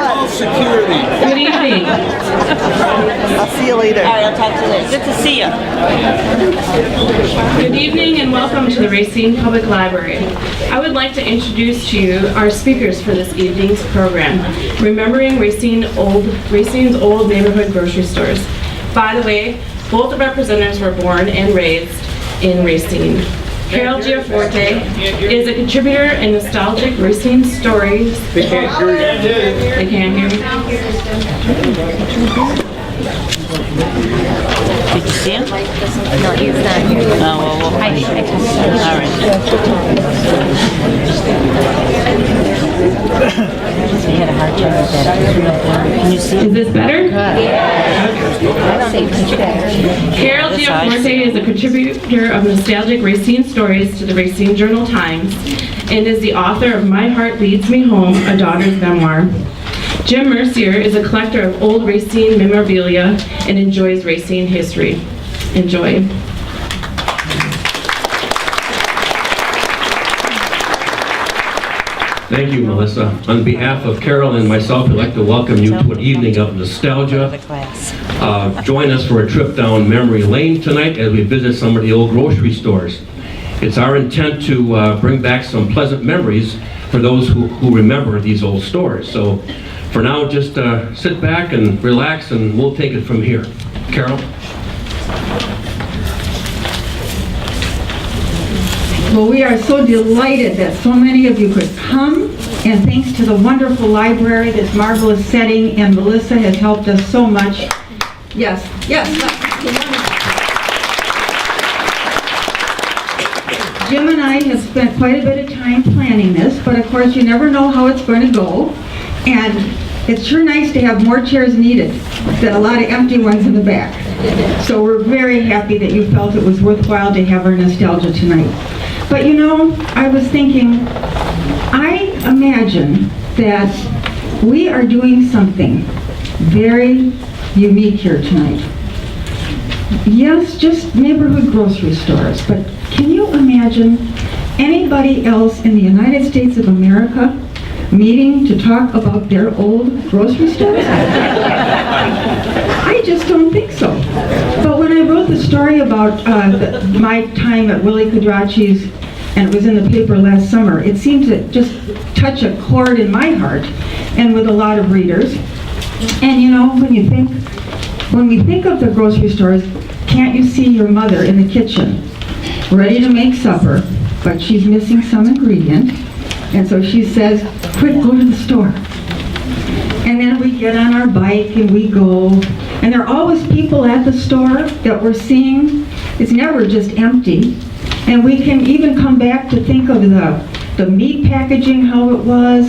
Call security. Good evening. I'll see you later. All right, I'll talk to you later. Good to see you. Good evening and welcome to the Racine Public Library. I would like to introduce to you our speakers for this evening's program, Remembering Racine's old neighborhood grocery stores. By the way, both of our presenters were born and raised in Racine. Burow Gianforte is a contributor in nostalgic Racine stories. They can't hear you. They can't hear me? Did you see him? No, he's not here. Oh, well, I texted him. all right. We had a hard time with that. Can you see? Is this better? I don't say much better. Burow Gianforte is a contributor of nostalgic Racine stories to the Racine Journal-Times and is the author of My Heart Leads Me Home, a daughter's memoir. Jim Mercier is a collector of old Racine memorabilia and enjoys Racine history. Enjoy. Thank you, Melissa. On behalf of Carol and myself, I'd like to welcome you to an evening of nostalgia. Join us for a trip down memory lane tonight as we visit some of the old grocery stores. It's our intent to bring back some pleasant memories for those who remember these old stores. So for now, just sit back and relax and we'll take it from here. Carol? Well, we are so delighted that so many of you could come, and thanks to the wonderful library, this marvelous setting, and Melissa has helped us so much. Yes, yes. Jim and I have spent quite a bit of time planning this, but of course you never know how it's going to go, and it's sure nice to have more chairs needed than a lot of empty ones in the back. So we're very happy that you felt it was worthwhile to have our nostalgia tonight. But you know, I was thinking, I imagine that we are doing something very unique here tonight. Yes, just neighborhood grocery stores, but can you imagine anybody else in the United States of America meeting to talk about their old grocery stores? I just don't think so. But when I wrote the story about my time at Willie Quadracci's, and it was in the paper last summer, it seemed to just touch a chord in my heart and with a lot of readers. And you know, when we think of the grocery stores, can't you see your mother in the kitchen, ready to make supper, but she's missing some ingredient, and so she says, quick, go to the store. And then we get on our bike and we go, and there are always people at the store that we're seeing. It's never just empty. And we can even come back to think of the meat packaging, how it was.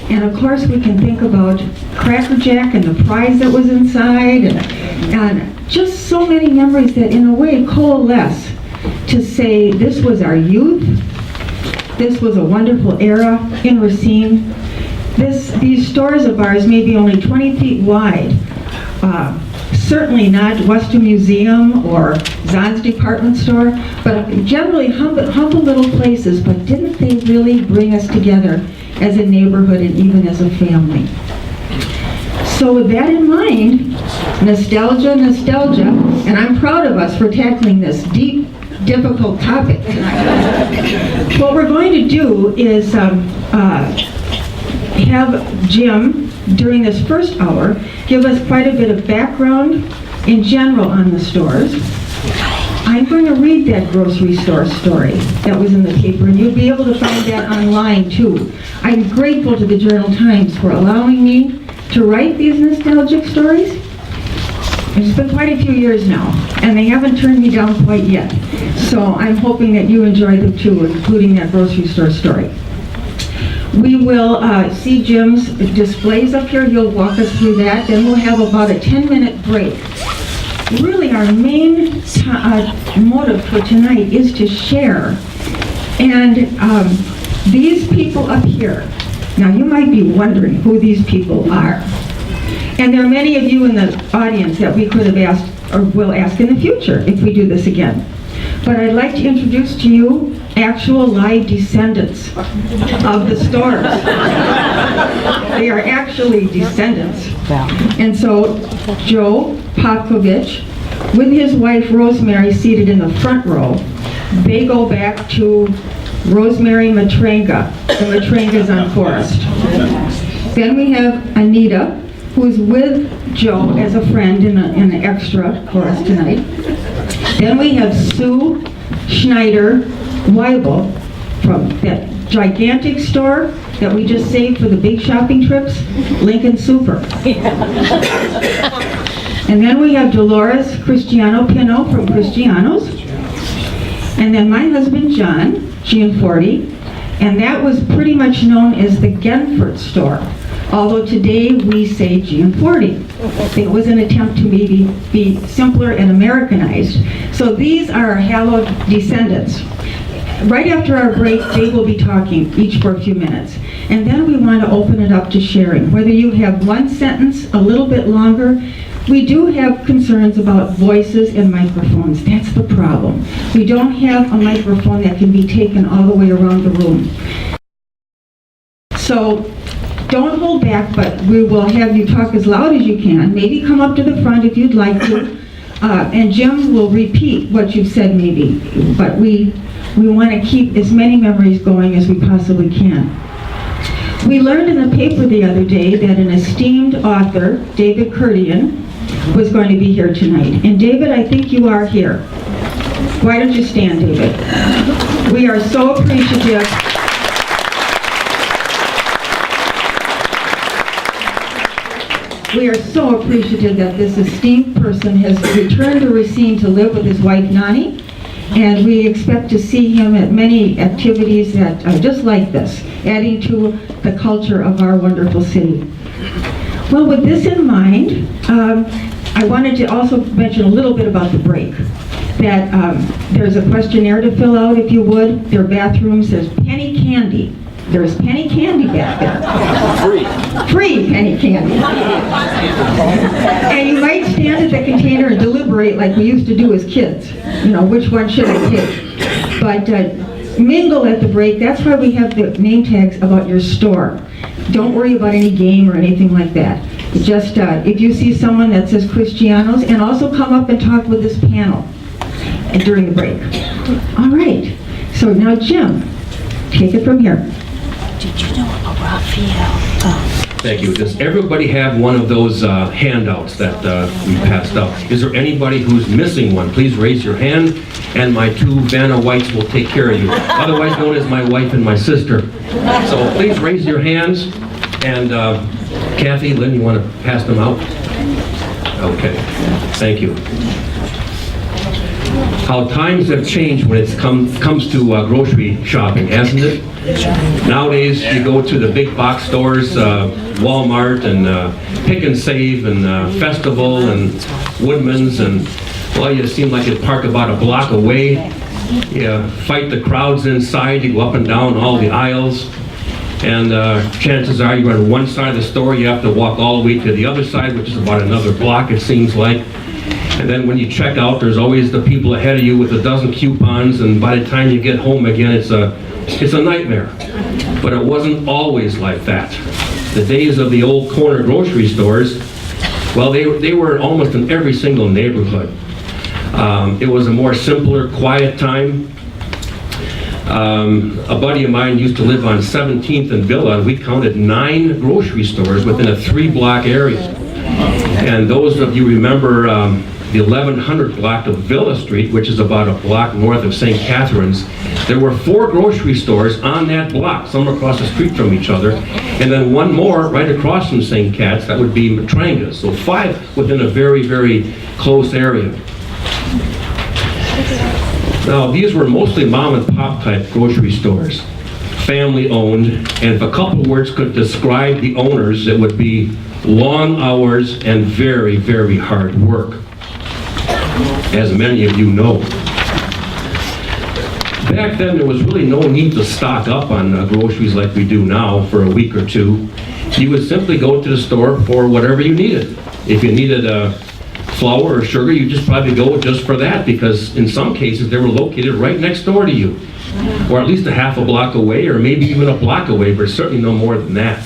And of course we can think about Cracker Jack and the prize that was inside. And just so many memories that in a way coalesce to say this was our youth. This was a wonderful era in Racine. These stores of ours may be only 20 feet wide. Certainly not Western Museum or Zahn's department store, but generally humble little places, but didn't they really bring us together as a neighborhood and even as a family? So with that in mind, nostalgia, and I'm proud of us for tackling this deep, difficult topic tonight. What we're going to do is have Jim, during this first hour, give us quite a bit of background in general on the stores. I'm going to read that grocery store story that was in the paper, and you'll be able to find that online too. I'm grateful to the Journal-Times for allowing me to write these nostalgic stories. It's been quite a few years now, and they haven't turned me down quite yet. So I'm hoping that you enjoy them too, including that grocery store story. We will see Jim's displays up here. He'll walk us through that. Then we'll have about a 10-minute break. Really, our main motive for tonight is to share. And these people up here, now you might be wondering who these people are. And there are many of you in the audience that we could have asked or will ask in the future if we do this again. but I'd like to introduce to you actual live descendants of the stores. They are actually descendants. And so Joe Popovich, with his wife Rosemary seated in the front row, they go back to Rosemary Matrenga, the Matrengas on Forest. Then we have Anita, who's with Joe as a friend in an extra for us tonight. Then we have Sue Schneider Weibel from that gigantic store that we just saved for the big shopping trips, Lincoln Super. And then we have Dolores Cristiano Pino from Cristiano's. And then my husband, John Gianforte, and that was pretty much known as the Gianforte store. Although today we say Gianforte. It was an attempt to maybe be simpler and Americanized. So these are our hallowed descendants. Right after our break, they will be talking, each for a few minutes. And then we want to open it up to sharing. Whether you have one sentence, a little bit longer, we do have concerns about voices and microphones. That's the problem. We don't have a microphone that can be taken all the way around the room. So don't hold back, but we will have you talk as loud as you can. Maybe come up to the front if you'd like to. And Jim will repeat what you've said maybe. But we want to keep as many memories going as we possibly can. We learned in the paper the other day that an esteemed author, David Kurdian, was going to be here tonight. And David, I think you are here. Why don't you stand, David? We are so appreciative. We are so appreciative that this esteemed person has returned to Racine to live with his wife, Nani, and we expect to see him at many activities that are just like this, adding to the culture of our wonderful city. Well, with this in mind, I wanted to also mention a little bit about the break. That there's a questionnaire to fill out, if you would. There are bathrooms. There's penny candy. There's penny candy back there. Free penny candy. And you might stand at the container and deliberate like we used to do as kids. You know, which one should I take? But mingle at the break. That's why we have the name tags about your store. Don't worry about any game or anything like that. Just if you see someone that says Cristiano's, and also come up and talk with this panel during the break. All right. So now, Jim, take it from here. Did you know about Raphael? Thank you. Does everybody have one of those handouts that we passed out? Is there anybody who's missing one? Please raise your hand, and my two Vanna Whites will take care of you, otherwise known as my wife and my sister. So please raise your hands, and Kathy, Lynn, you want to pass them out? Okay. Thank you. How times have changed when it comes to grocery shopping, hasn't it? Nowadays, you go to the big box stores, Walmart and Pick and Save and Festival and Woodman's, and well, you seem like you park about a block away. You fight the crowds inside. You go up and down all the aisles, and chances are you're on one side of the store. You have to walk all the way to the other side, which is about another block, it seems like. And then when you check out, there's always the people ahead of you with a dozen coupons, and by the time you get home again, it's a nightmare. But it wasn't always like that. The days of the old corner grocery stores, well, they were almost in every single neighborhood. It was a more simpler, quiet time. A buddy of mine used to live on 17th and Villa, and we counted 9 grocery stores within a 3-block area. And those of you remember the 1100 block of Villa Street, which is about a block north of St. Catherine's, there were 4 grocery stores on that block, some across the street from each other, and then one more right across from St. Cat's, that would be Matrenga's. So 5 within a very, very close area. Now, these were mostly mom and pop type grocery stores, family owned, and if a couple words could describe the owners, it would be long hours and very, very hard work, as many of you know. Back then, there was really no need to stock up on groceries like we do now for a week or two. You would simply go to the store for whatever you needed. If you needed flour or sugar, you just probably go just for that, because in some cases they were located right next door to you, or at least a half a block away, or maybe even a block away, but certainly no more than that.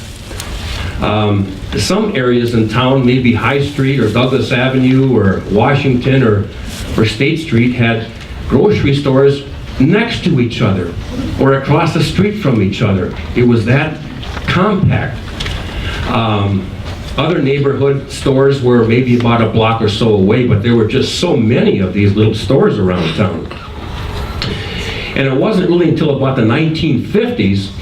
Some areas in town, maybe High Street or Douglas Avenue or Washington or State Street, had grocery stores next to each other or across the street from each other. It was that compact. Other neighborhood stores were maybe about a block or so away, but there were just so many of these little stores around town. And it wasn't really until about the 1950s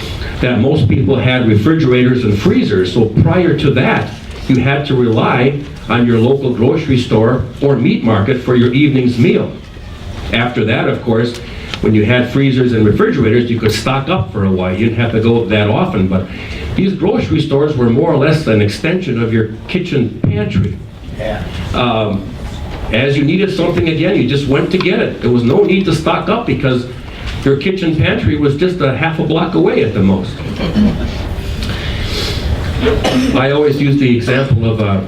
that most people had refrigerators and freezers. So prior to that, you had to rely on your local grocery store or meat market for your evening's meal. After that, of course, when you had freezers and refrigerators, you could stock up for a while. You didn't have to go that often, but these grocery stores were more or less an extension of your kitchen pantry. As you needed something again, you just went to get it. There was no need to stock up because your kitchen pantry was just a half a block away at the most. I always use the example of a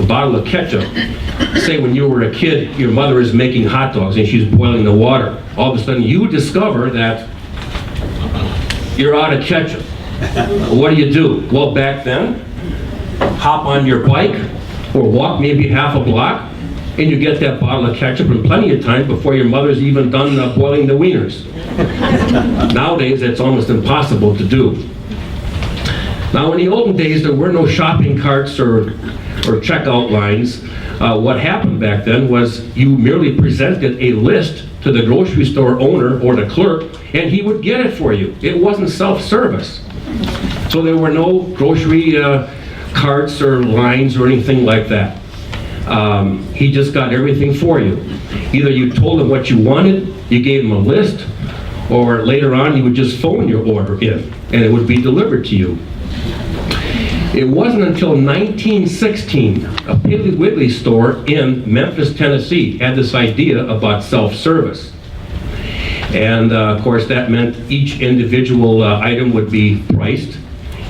bottle of ketchup. Say when you were a kid, your mother is making hot dogs and she's boiling the water. All of a sudden you discover that you're out of ketchup. What do? Well, back then, hop on your bike or walk maybe half a block and you get that bottle of ketchup in plenty of time before your mother's even done boiling the wieners. Nowadays, that's almost impossible to do. Now, in the olden days, there were no shopping carts or checkout lines. What happened back then was you merely presented a list to the grocery store owner or the clerk, and he would get it for you. It wasn't self-service. So there were no grocery carts or lines or anything like that. He just got everything for you. Either you told him what you wanted, you gave him a list, or later on you would just phone your order in, and it would be delivered to you. It wasn't until 1916, a Piggly Wiggly store in Memphis, Tennessee, had this idea about self-service. And of course that meant each individual item would be priced,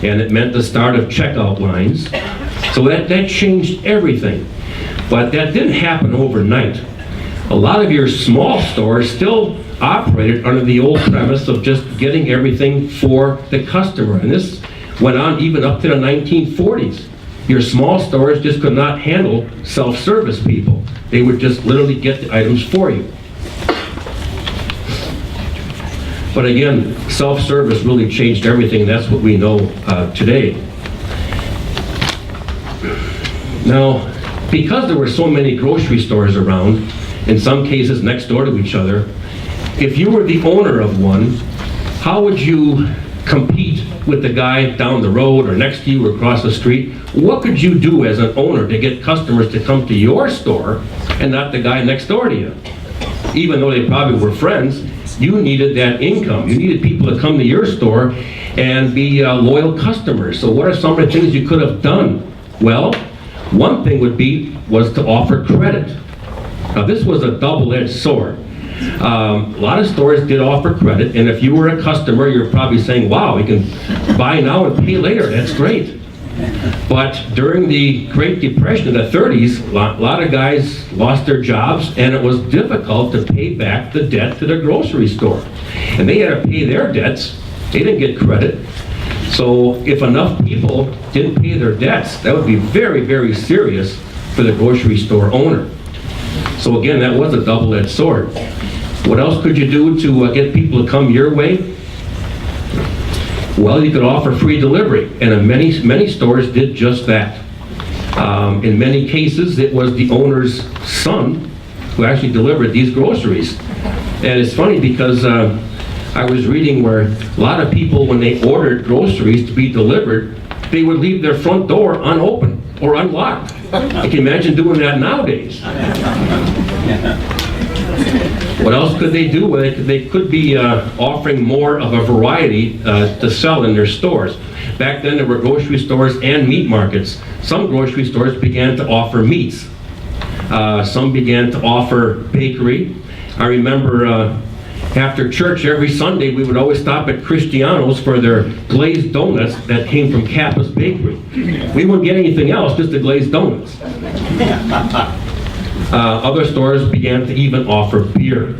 and it meant the start of checkout lines. So that changed everything. But that didn't happen overnight. A lot of your small stores still operated under the old premise of just getting everything for the customer. And this went on even up to the 1940s. Your small stores just could not handle self-service people. They would just literally get the items for you. But again, self-service really changed everything. That's what we know today. Now, because there were so many grocery stores around, in some cases next door to each other, if you were the owner of one, how would you compete with the guy down the road or next to you or across the street? What could you do as an owner to get customers to come to your store and not the guy next door to you? Even though they probably were friends, you needed that income. You needed people to come to your store and be loyal customers. So what are some of the things you could have done? Well, one thing was to offer credit. Now this was a double-edged sword. A lot of stores did offer credit, and if you were a customer, you're probably saying, wow, we can buy now and pay later, that's great. But during the Great Depression in the 30s, a lot of guys lost their jobs, and it was difficult to pay back the debt to the grocery store. And they had to pay their debts. They didn't get credit. So if enough people didn't pay their debts, that would be very, very serious for the grocery store owner. So again, that was a double-edged sword. What else could you do to get people to come your way? Well, you could offer free delivery, and many stores did just that. In many cases, it was the owner's son who actually delivered these groceries. And it's funny because I was reading where a lot of people, when they ordered groceries to be delivered, they would leave their front door unopened or unlocked. I can imagine doing that nowadays. What else could they do? Well, they could be offering more of a variety to sell in their stores. Back then there were grocery stores and meat markets. Some grocery stores began to offer meats. Some began to offer bakery. I remember after church every Sunday we would always stop at Cristiano's for their glazed donuts that came from Kappa's Bakery. We wouldn't get anything else, just the glazed donuts. Other stores began to even offer beer.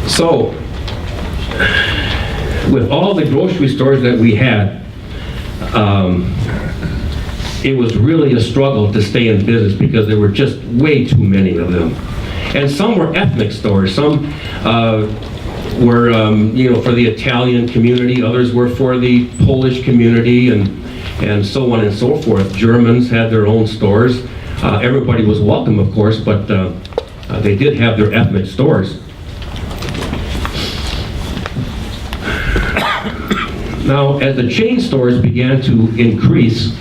So, with all the grocery stores that we had, it was really a struggle to stay in business because there were just way too many of them. And some were ethnic stores. Some were, for the Italian community. Others were for the Polish community, and so on and so forth. Germans had their own stores. Everybody was welcome, of course, but they did have their ethnic stores. Now, as the chain stores began to increase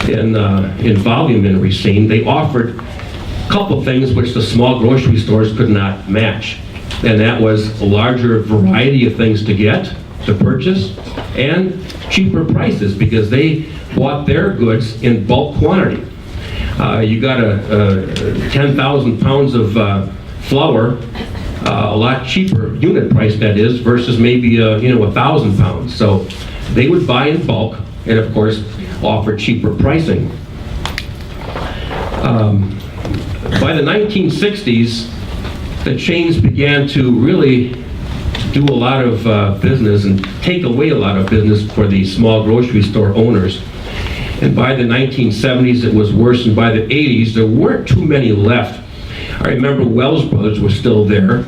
in volume in Racine, they offered a couple things which the small grocery stores could not match. And that was a larger variety of things to get, to purchase, and cheaper prices because they bought their goods in bulk quantity. You got a 10,000 pounds of flour, a lot cheaper unit price that is, versus maybe 1,000 pounds. So they would buy in bulk and of course offer cheaper pricing. By the 1960s, the chains began to really do a lot of business and take away a lot of business for the small grocery store owners. And by the 1970s, it was worse, and by the 80s, there weren't too many left. I remember Wells Brothers were still there.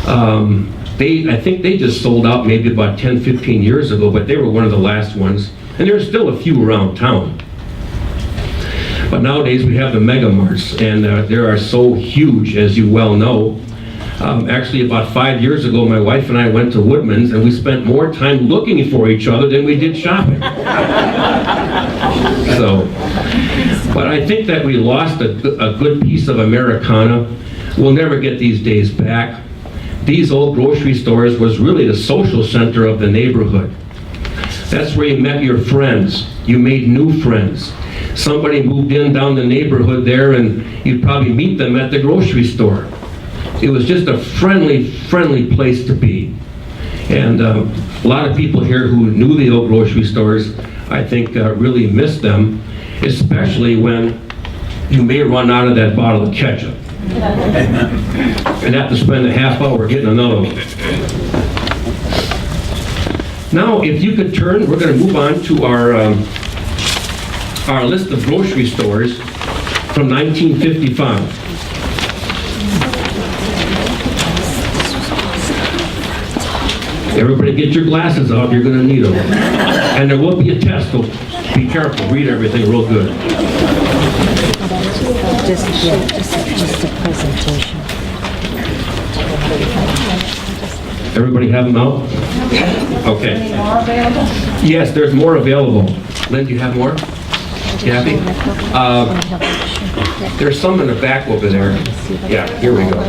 I think they just sold out maybe about 10, 15 years ago, but they were one of the last ones. And there's still a few around town. But nowadays we have the mega marts, and they are so huge, as you well know. Actually, about 5 years ago, my wife and I went to Woodman's, and we spent more time looking for each other than we did shopping. So, but I think that we lost a good piece of Americana. We'll never get these days back. These old grocery stores was really the social center of the neighborhood. That's where you met your friends. You made new friends. Somebody moved in down the neighborhood there, and you'd probably meet them at the grocery store. It was just a friendly place to be. And a lot of people here who knew the old grocery stores, I think, really miss them, especially when you may run out of that bottle of ketchup and have to spend a half hour getting another one. Now, if you could turn, we're going to move on to our list of grocery stores from 1955. Everybody get your glasses out, you're going to need them. And there will be a test, so be careful, read everything real good. Just a presentation. Everybody have them out? Okay. Yes, there's more available. Lynn, do you have more? Kathy? There's some in the back over there. Yeah, here we go.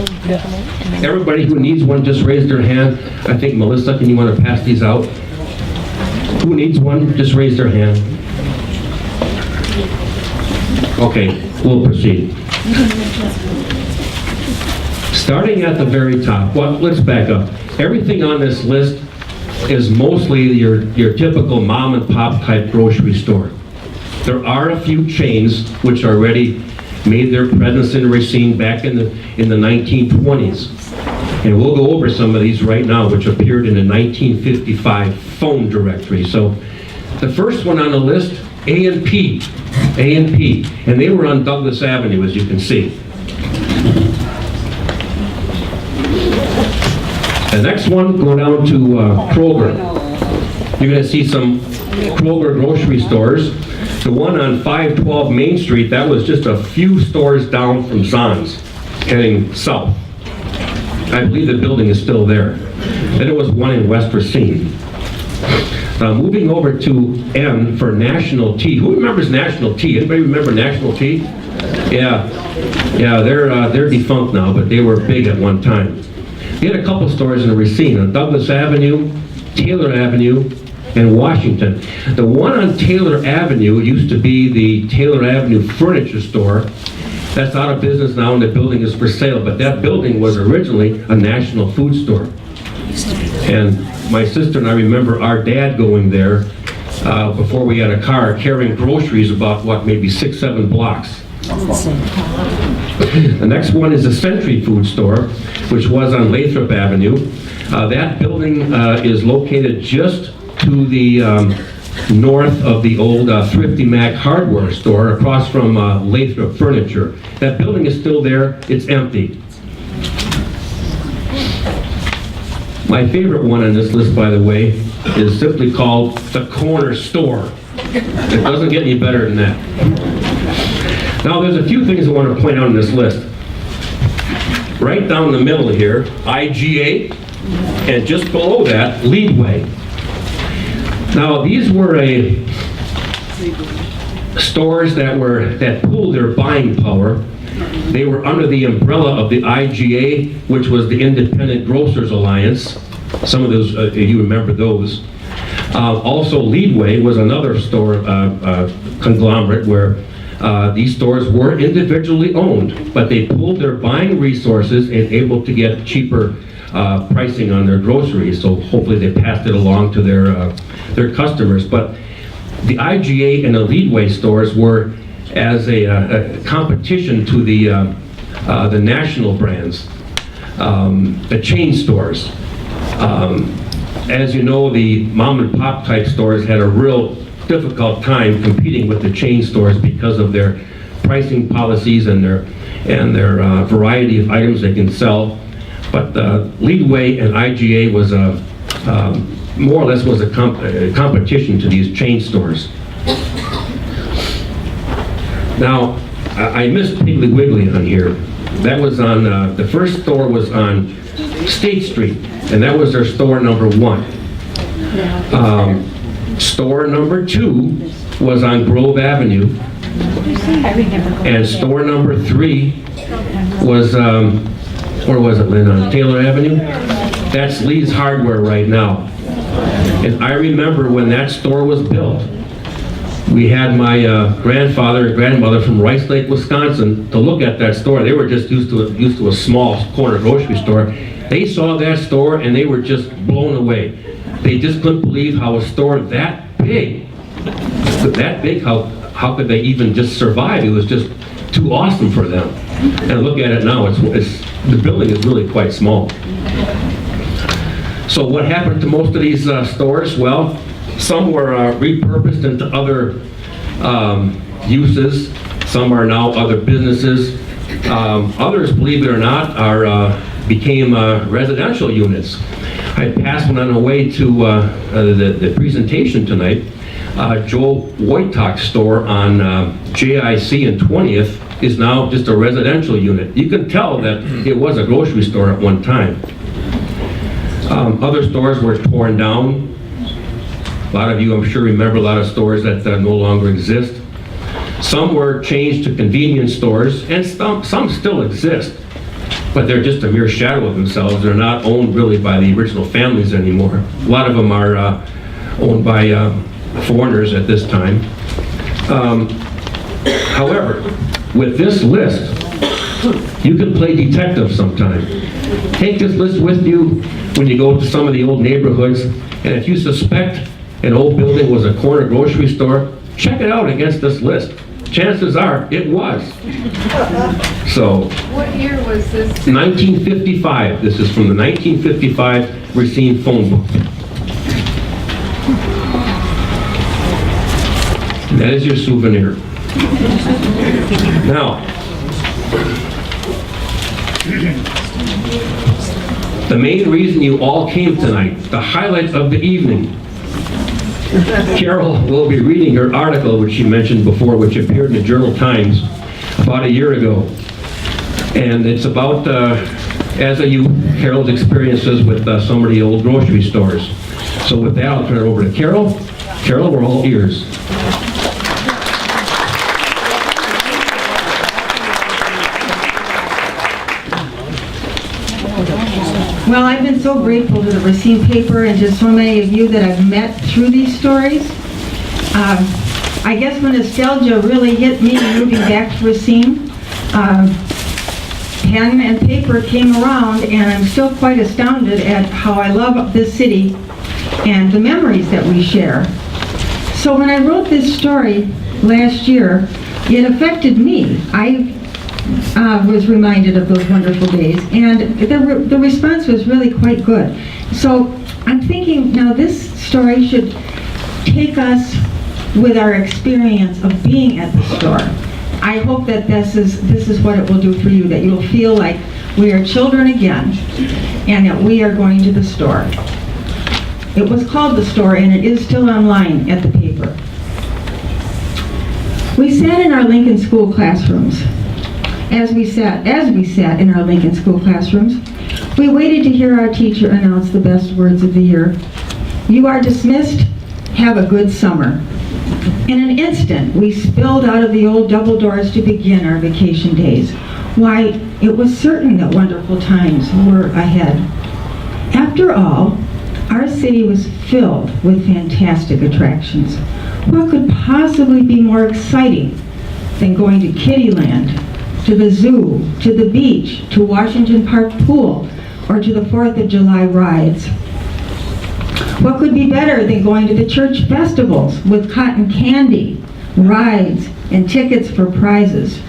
Everybody who needs one, just raise their hand. I think, Melissa, can you want to pass these out? Who needs one? Just raise their hand. Okay, we'll proceed. Starting at the very top, well, let's back up. Everything on this list is mostly your typical mom and pop type grocery store. There are a few chains which already made their presence in Racine back in the 1920s. And we'll go over some of these right now, which appeared in the 1955 phone directory. So the first one on the list, A&P. And they were on Douglas Avenue, as you can see. The next one, go down to Kroger. You're going to see some Kroger grocery stores. The one on 512 Main Street, that was just a few stores down from Zahn's, heading south. I believe the building is still there. Then there was one in West Racine. Moving over to N for National Tea. Who remembers National Tea? Anybody remember National Tea? Yeah, they're defunct now, but they were big at one time. We had a couple stores in Racine, on Douglas Avenue, Taylor Avenue, and Washington. The one on Taylor Avenue used to be the Taylor Avenue Furniture Store. That's out of business now, and the building is for sale, but that building was originally a National Food Store. And my sister and I remember our dad going there before we had a car, carrying groceries about, maybe 6-7 blocks. The next one is the Century Food Store, which was on Lathrop Avenue. That building is located just to the north of the old Thrifty Mac hardware store across from Lathrop Furniture. That building is still there. It's empty. My favorite one on this list, by the way, is simply called the Corner Store. It doesn't get any better than that. Now, there's a few things I want to point out on this list. Right down the middle here, IGA, and just below that, Leadway. Now, these were stores that pooled their buying power. They were under the umbrella of the IGA, which was the Independent Grocers Alliance. Some of those, you remember those. Also, Leadway was another store conglomerate where these stores were individually owned, but they pooled their buying resources and able to get cheaper pricing on their groceries. So hopefully they passed it along to their customers. But the IGA and the Leadway stores were as a competition to the national brands, the chain stores. As you know, the mom and pop type stores had a real difficult time competing with the chain stores because of their pricing policies and their variety of items they can sell. But Leadway and IGA was more or less was a competition to these chain stores. Now, I missed Piggly Wiggly on here. That was on, the first store was on State Street, and that was their store number 1. Store number 2 was on Grove Avenue, and store number 3 was, where was it, Lynn, on Taylor Avenue? That's Lee's Hardware right now. And I remember when that store was built, we had my grandfather and grandmother from Rice Lake, Wisconsin, to look at that store. They were just used to a small corner grocery store. They saw that store and they were just blown away. They just couldn't believe how a store that big, how could they even just survive? It was just too awesome for them. And look at it now, the building is really quite small. So what happened to most of these stores? Well, some were repurposed into other uses. Some are now other businesses. Others, believe it or not, became residential units. I passed one on the way to the presentation tonight. Joe Wojtak's store on JIC and 20th is now just a residential unit. You can tell that it was a grocery store at one time. Other stores were torn down. A lot of you, I'm sure, remember a lot of stores that no longer exist. Some were changed to convenience stores, and some still exist, but they're just a mere shadow of themselves. They're not owned really by the original families anymore. A lot of them are owned by foreigners at this time. However, with this list, you can play detective sometime. Take this list with you when you go to some of the old neighborhoods, and if you suspect an old building was a corner grocery store, check it out against this list. Chances are it was. So, what year was this? 1955. This is from the 1955 Racine phone book. And that is your souvenir. Now, the main reason you all came tonight, the highlight of the evening. Carol will be reading her article, which she mentioned before, which appeared in the Journal Times about a year ago. And it's about, as a youth, Carol's experiences with some of the old grocery stores. So with that, I'll turn it over to Carol. Carol, we're all ears. Well, I've been so grateful to the Racine paper and to so many of you that I've met through these stories. I guess when nostalgia really hit me moving back to Racine, pen and paper came around, and I'm still quite astounded at how I love this city and the memories that we share. So when I wrote this story last year, It affected me. I was reminded of those wonderful days, and the response was really quite good. So I'm thinking now this story should take us with our experience of being at the store. I hope that this is what it will do for you, that you'll feel like we are children again, and that we are going to the store. It was called The Store, and it is still online at the paper. We sat in our Lincoln School classrooms. As we sat in our Lincoln School classrooms, we waited to hear our teacher announce the best words of the year. You are dismissed. Have a good summer. In an instant, we spilled out of the old double doors to begin our vacation days. Why, it was certain that wonderful times were ahead. After all, our city was filled with fantastic attractions. What could possibly be more exciting than going to Kittyland, to the zoo, to the beach, to Washington Park Pool, or to the 4th of July rides? What could be better than going to the church festivals with cotton candy, rides, and tickets for prizes?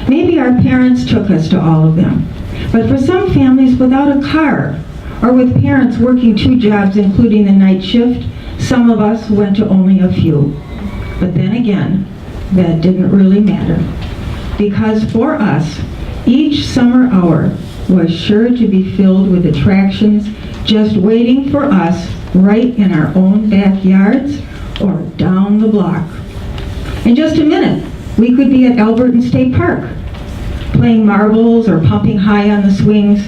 Maybe our parents took us to all of them, but for some families without a car, or with parents working 2 jobs including the night shift, some of us went to only a few. But then again, that didn't really matter, because for us, each summer hour was sure to be filled with attractions just waiting for us right in our own backyards or down the block. In just a minute, we could be at Alberton State Park, playing marbles or pumping high on the swings.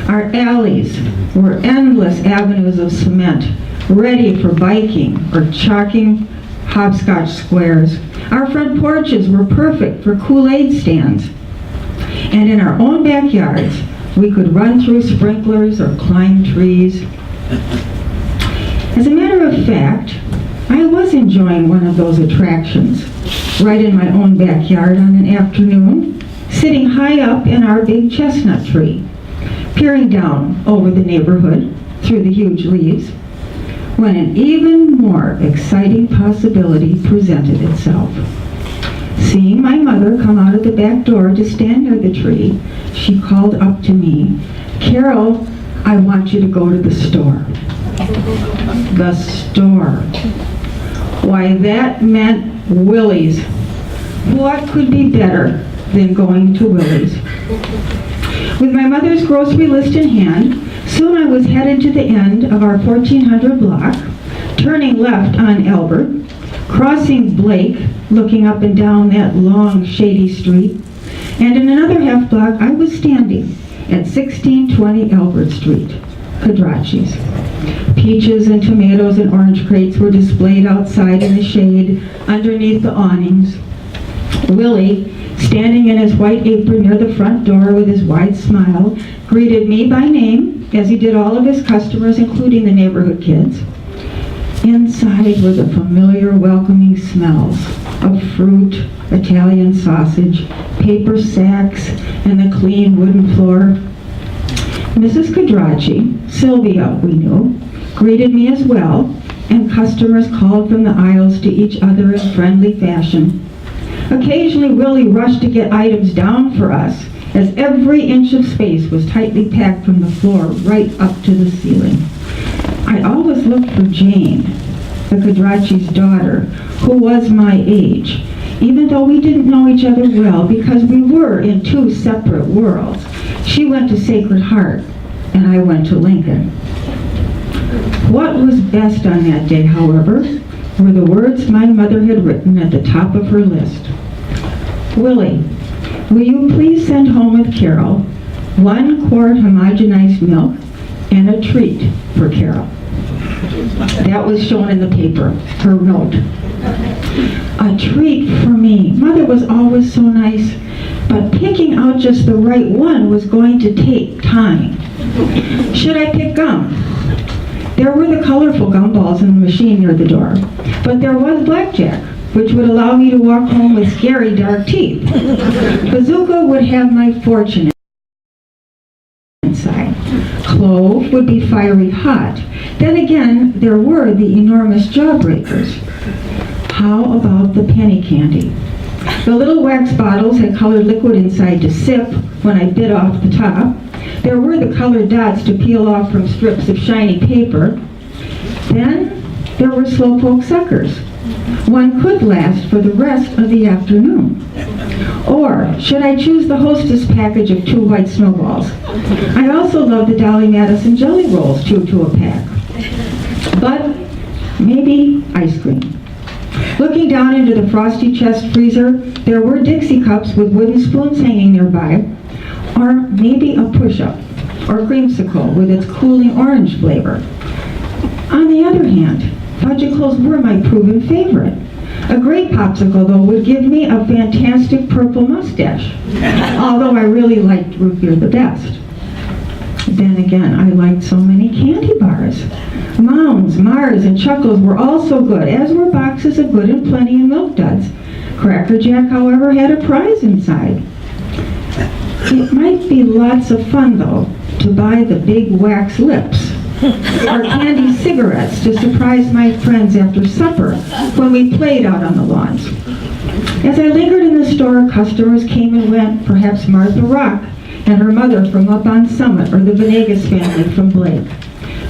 Our alleys were endless avenues of cement, ready for biking or chalking hopscotch squares. Our front porches were perfect for Kool-Aid stands. And in our own backyards, we could run through sprinklers or climb trees. As a matter of fact, I was enjoying one of those attractions right in my own backyard on an afternoon, sitting high up in our big chestnut tree, peering down over the neighborhood through the huge leaves, when an even more exciting possibility presented itself. Seeing my mother come out of the back door to stand near the tree, she called up to me, "Carol, I want you to go to the store." The store. Why, that meant Willie's. What could be better than going to Willie's? With my mother's grocery list in hand, soon I was headed to the end of our 1400 block, turning left on Albert, crossing Blake, looking up and down that long, shady street, and in another half block I was standing at 1620 Albert Street, Quadracci's. Peaches and tomatoes and orange crates were displayed outside in the shade underneath the awnings. Willie, standing in his white apron near the front door with his wide smile, greeted me by name, as he did all of his customers, including the neighborhood kids. Inside were the familiar, welcoming smells of fruit, Italian sausage, paper sacks, and the clean wooden floor. Mrs. Quadracci, Sylvia, we knew, greeted me as well, and customers called from the aisles to each other in friendly fashion. Occasionally, Willie rushed to get items down for us, as every inch of space was tightly packed from the floor right up to the ceiling. I always looked for Jane, the Quadracci's daughter, who was my age, even though we didn't know each other well because we were in 2 separate worlds. She went to Sacred Heart, and I went to Lincoln. What was best on that day, however, were the words my mother had written at the top of her list. "Willie, will you please send home with Carol 1 quart homogenized milk and a treat for Carol?" That was shown in the paper, her note. A treat for me. Mother was always so nice, but picking out just the right one was going to take time. Should I pick gum? There were the colorful gumballs in the machine near the door, but there was blackjack, which would allow me to walk home with scary dark teeth. Bazooka would have my fortune inside. Clove would be fiery hot. Then again, there were the enormous jawbreakers. How about the penny candy? The little wax bottles had colored liquid inside to sip when I bit off the top. There were the colored dots to peel off from strips of shiny paper. Then there were slowpoke suckers. One could last for the rest of the afternoon. Or should I choose the Hostess package of 2 white snowballs? I also love the Dolly Madison jelly rolls, 2 to a pack. But maybe ice cream. Looking down into the frosty chest freezer, there were Dixie cups with wooden spoons hanging nearby, or maybe a push-up, or creamsicle with its cooling orange flavor. On the other hand, fudgicles were my proven favorite. A great popsicle, though, would give me a fantastic purple mustache, although I really liked root beer the best. Then again, I liked so many candy bars. Mounds, Mars, and Chuckles were also good, as were boxes of Good and Plenty and Milk Duds. Cracker Jack, however, had a prize inside. It might be lots of fun, though, to buy the big wax lips, or candy cigarettes to surprise my friends after supper when we played out on the lawns. As I lingered in the store, customers came and went, perhaps Martha Rock and her mother from up on Summit, or the Venegas family from Blake.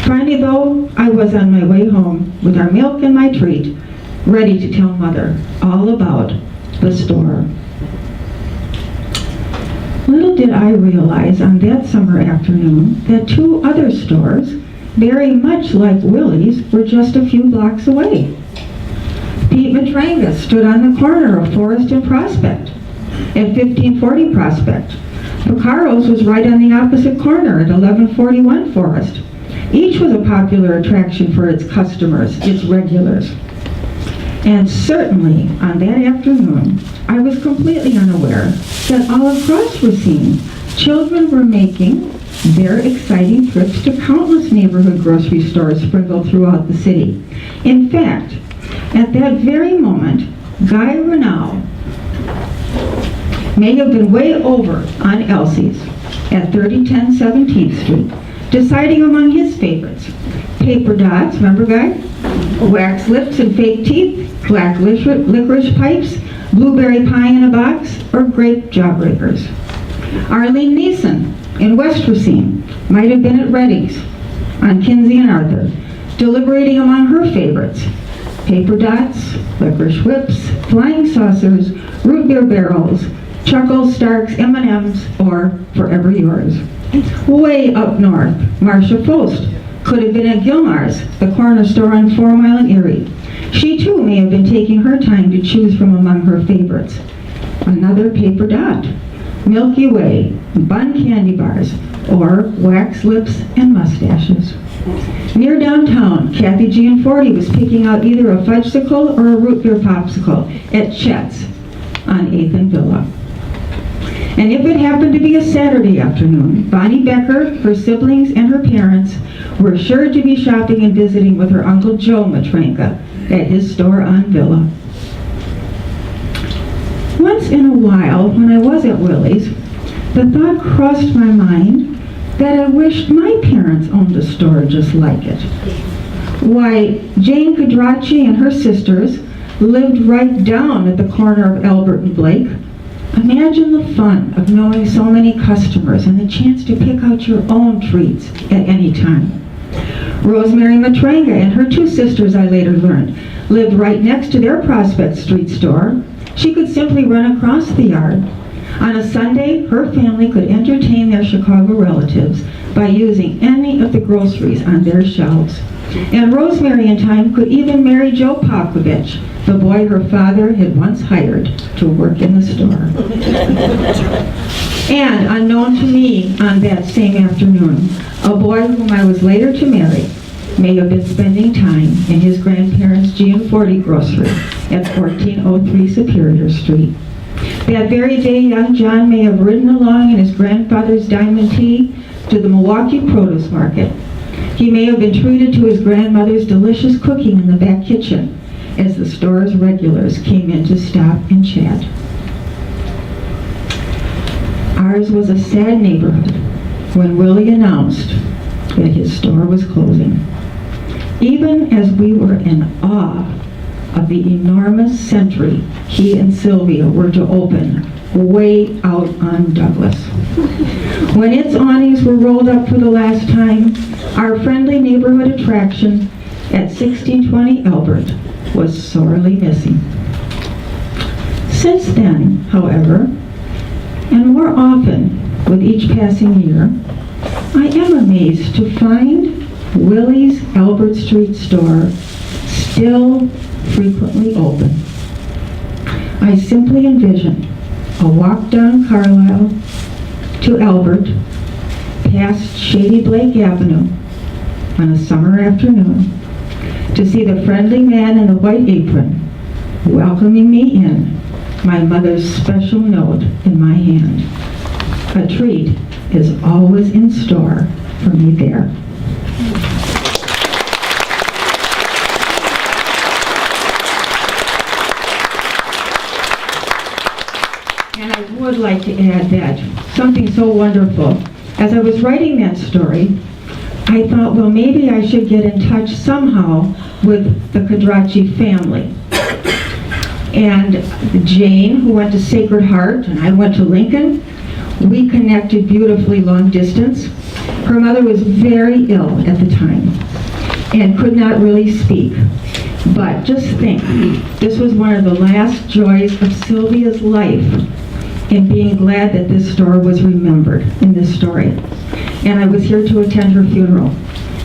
Finally, though, I was on my way home with our milk and my treat, ready to tell Mother all about the store. Little did I realize on that summer afternoon that 2 other stores, very much like Willie's, were just a few blocks away. Pete Matrangas stood on the corner of Forest and Prospect at 1540 Prospect. Picaro's was right on the opposite corner at 1141 Forest. Each was a popular attraction for its customers, its regulars. And certainly, on that afternoon, I was completely unaware that all across Racine, children were making their exciting trips to countless neighborhood grocery stores sprinkled throughout the city. In fact, at that very moment, Guy Renal may have been way over on Elsie's at 3010 17th Street, deciding among his favorites. Paper dots, remember Guy? Wax lips and fake teeth, black licorice pipes, blueberry pie in a box, or grape jawbreakers. Arlene Neeson in West Racine might have been at Reddy's on Kinsey and Arthur, deliberating among her favorites. Paper dots, licorice whips, flying saucers, root beer barrels, Chuckles, Starks, M&Ms, or Forever Yours. Way up north, Marcia Fost could have been at Gilmar's, the corner store on 4 Mile and Erie. She too may have been taking her time to choose from among her favorites. Another paper dot, Milky Way, bun candy bars, or wax lips and mustaches. Near downtown, Kathy Gianforte was picking out either a fudgesicle or a root beer popsicle at Chet's on 8th and Villa. And if it happened to be a Saturday afternoon, Bonnie Becker, her siblings, and her parents were sure to be shopping and visiting with her Uncle Joe Matranka at his store on Villa. Once in a while, when I was at Willie's, the thought crossed my mind that I wished my parents owned a store just like it. Why, Jane Quadracci and her sisters lived right down at the corner of Albert and Blake. Imagine the fun of knowing so many customers and the chance to pick out your own treats at any time. Rosemary Matranga and her 2 sisters, I later learned, lived right next to their Prospect Street store. She could simply run across the yard. On a Sunday, her family could entertain their Chicago relatives by using any of the groceries on their shelves. And Rosemary in time could even marry Joe Popovich, the boy her father had once hired to work in the store. And unknown to me on that same afternoon, a boy whom I was later to marry may have been spending time in his grandparents' Gianforte grocery at 1403 Superior Street. That very day, young John may have ridden along in his grandfather's Diamond T to the Milwaukee Produce Market. He may have been treated to his grandmother's delicious cooking in the back kitchen as the store's regulars came in to stop and chat. Ours was a sad neighborhood when Willie announced that his store was closing. Even as we were in awe of the enormous Century he and Sylvia were to open way out on Douglas. When its awnings were rolled up for the last time, our friendly neighborhood attraction at 1620 Albert was sorely missing. Since then, however, and more often with each passing year, I am amazed to find Willie's Albert Street store still frequently open. I simply envision a walk down Carlisle to Albert, past Shady Blake Avenue on a summer afternoon, to see the friendly man in the white apron welcoming me in, my mother's special note in my hand. A treat is always in store for me there. And I would like to add that something so wonderful. As I was writing that story, I thought, well, maybe I should get in touch somehow with the Quadracci family. And Jane, who went to Sacred Heart, and I went to Lincoln, we connected beautifully long distance. Her mother was very ill at the time and could not really speak. But just think, this was one of the last joys of Sylvia's life, in being glad that this store was remembered in this story. And I was here to attend her funeral.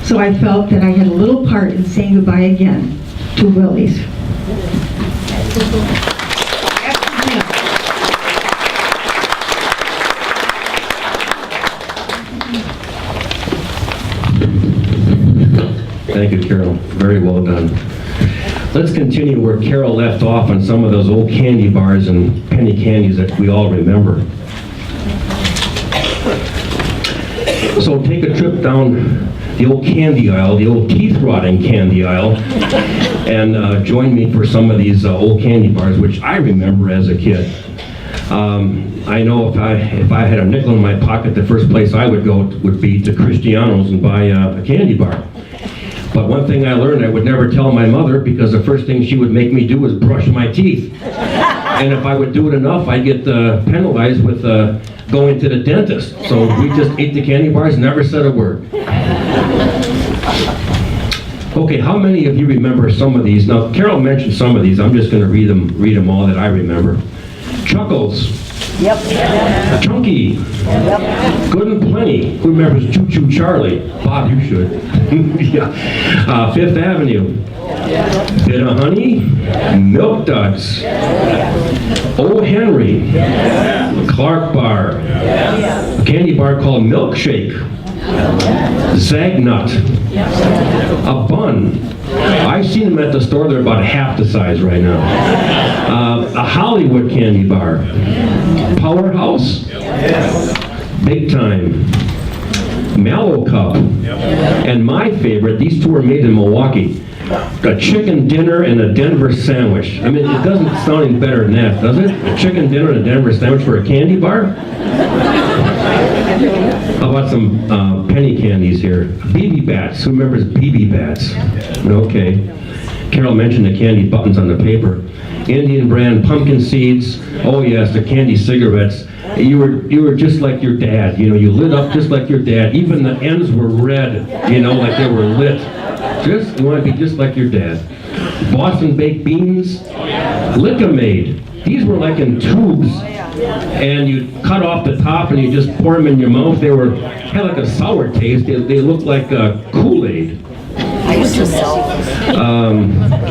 So I felt that I had a little part in saying goodbye again to Willie's. Thank you, Carol. Very well done. Let's continue where Carol left off on some of those old candy bars and penny candies that we all remember. So take a trip down the old candy aisle, the old teeth-rotting candy aisle, and join me for some of these old candy bars, which I remember as a kid. I know if I had a nickel in my pocket, the first place I would go would be to Cristiano's and buy a candy bar. But one thing I learned, I would never tell my mother, because the first thing she would make me do was brush my teeth. And if I would do it enough, I'd get penalized with going to the dentist. So we just ate the candy bars, never said a word. Okay, how many of you remember some of these? Now, Carol mentioned some of these. I'm just going to read them all that I remember. Chuckles. Yep. Chunky. Yep. Good and Plenty. Who remembers Choo Choo Charlie? Bob, you should. Yeah. Fifth Avenue. Bit of Honey. Milk Duds. O. Henry. Clark Bar. A candy bar called Milkshake. Zagnut. A Bun. I've seen them at the store. They're about half the size right now. A Hollywood candy bar. Powerhouse. Big Time. Mallow Cup. And my favorite, these two were made in Milwaukee. A chicken dinner and a Denver sandwich. I mean, it doesn't sound any better than that, does it? A chicken dinner and a Denver sandwich for a candy bar? How about some penny candies here? BB Bats. Who remembers BB Bats? Okay. Carol mentioned the candy buttons on the paper. Indian brand pumpkin seeds. Oh yes, the candy cigarettes. You were just like your dad. You know, you lit up just like your dad. Even the ends were red. You know, like they were lit. You want to be just like your dad. Boston baked beans. Lick-O-Maid. These were like in tubes. And you cut off the top and you just pour them in your mouth. They had like a sour taste. They looked like Kool-Aid. I used to sell.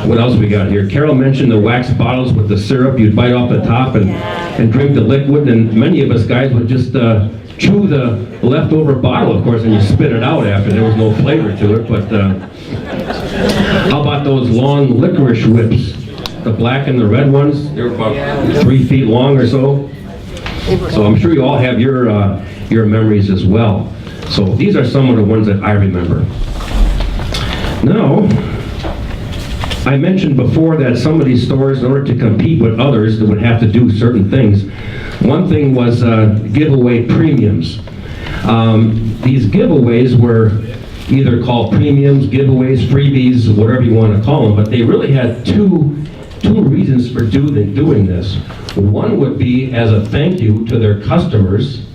What else we got here? Carol mentioned the wax bottles with the syrup. You'd bite off the top and drink the liquid. And many of us guys would just chew the leftover bottle, of course, and you spit it out after. There was no flavor to it. But how about those long licorice whips? The black and the red ones. They were about 3 feet long or so. So I'm sure you all have your memories as well. So these are some of the ones that I remember. Now, I mentioned before that some of these stores, in order to compete with others, they would have to do certain things. One thing was giveaway premiums. These giveaways were either called premiums, giveaways, freebies, whatever you want to call them, but they really had two reasons for doing this. One would be as a thank you to their customers,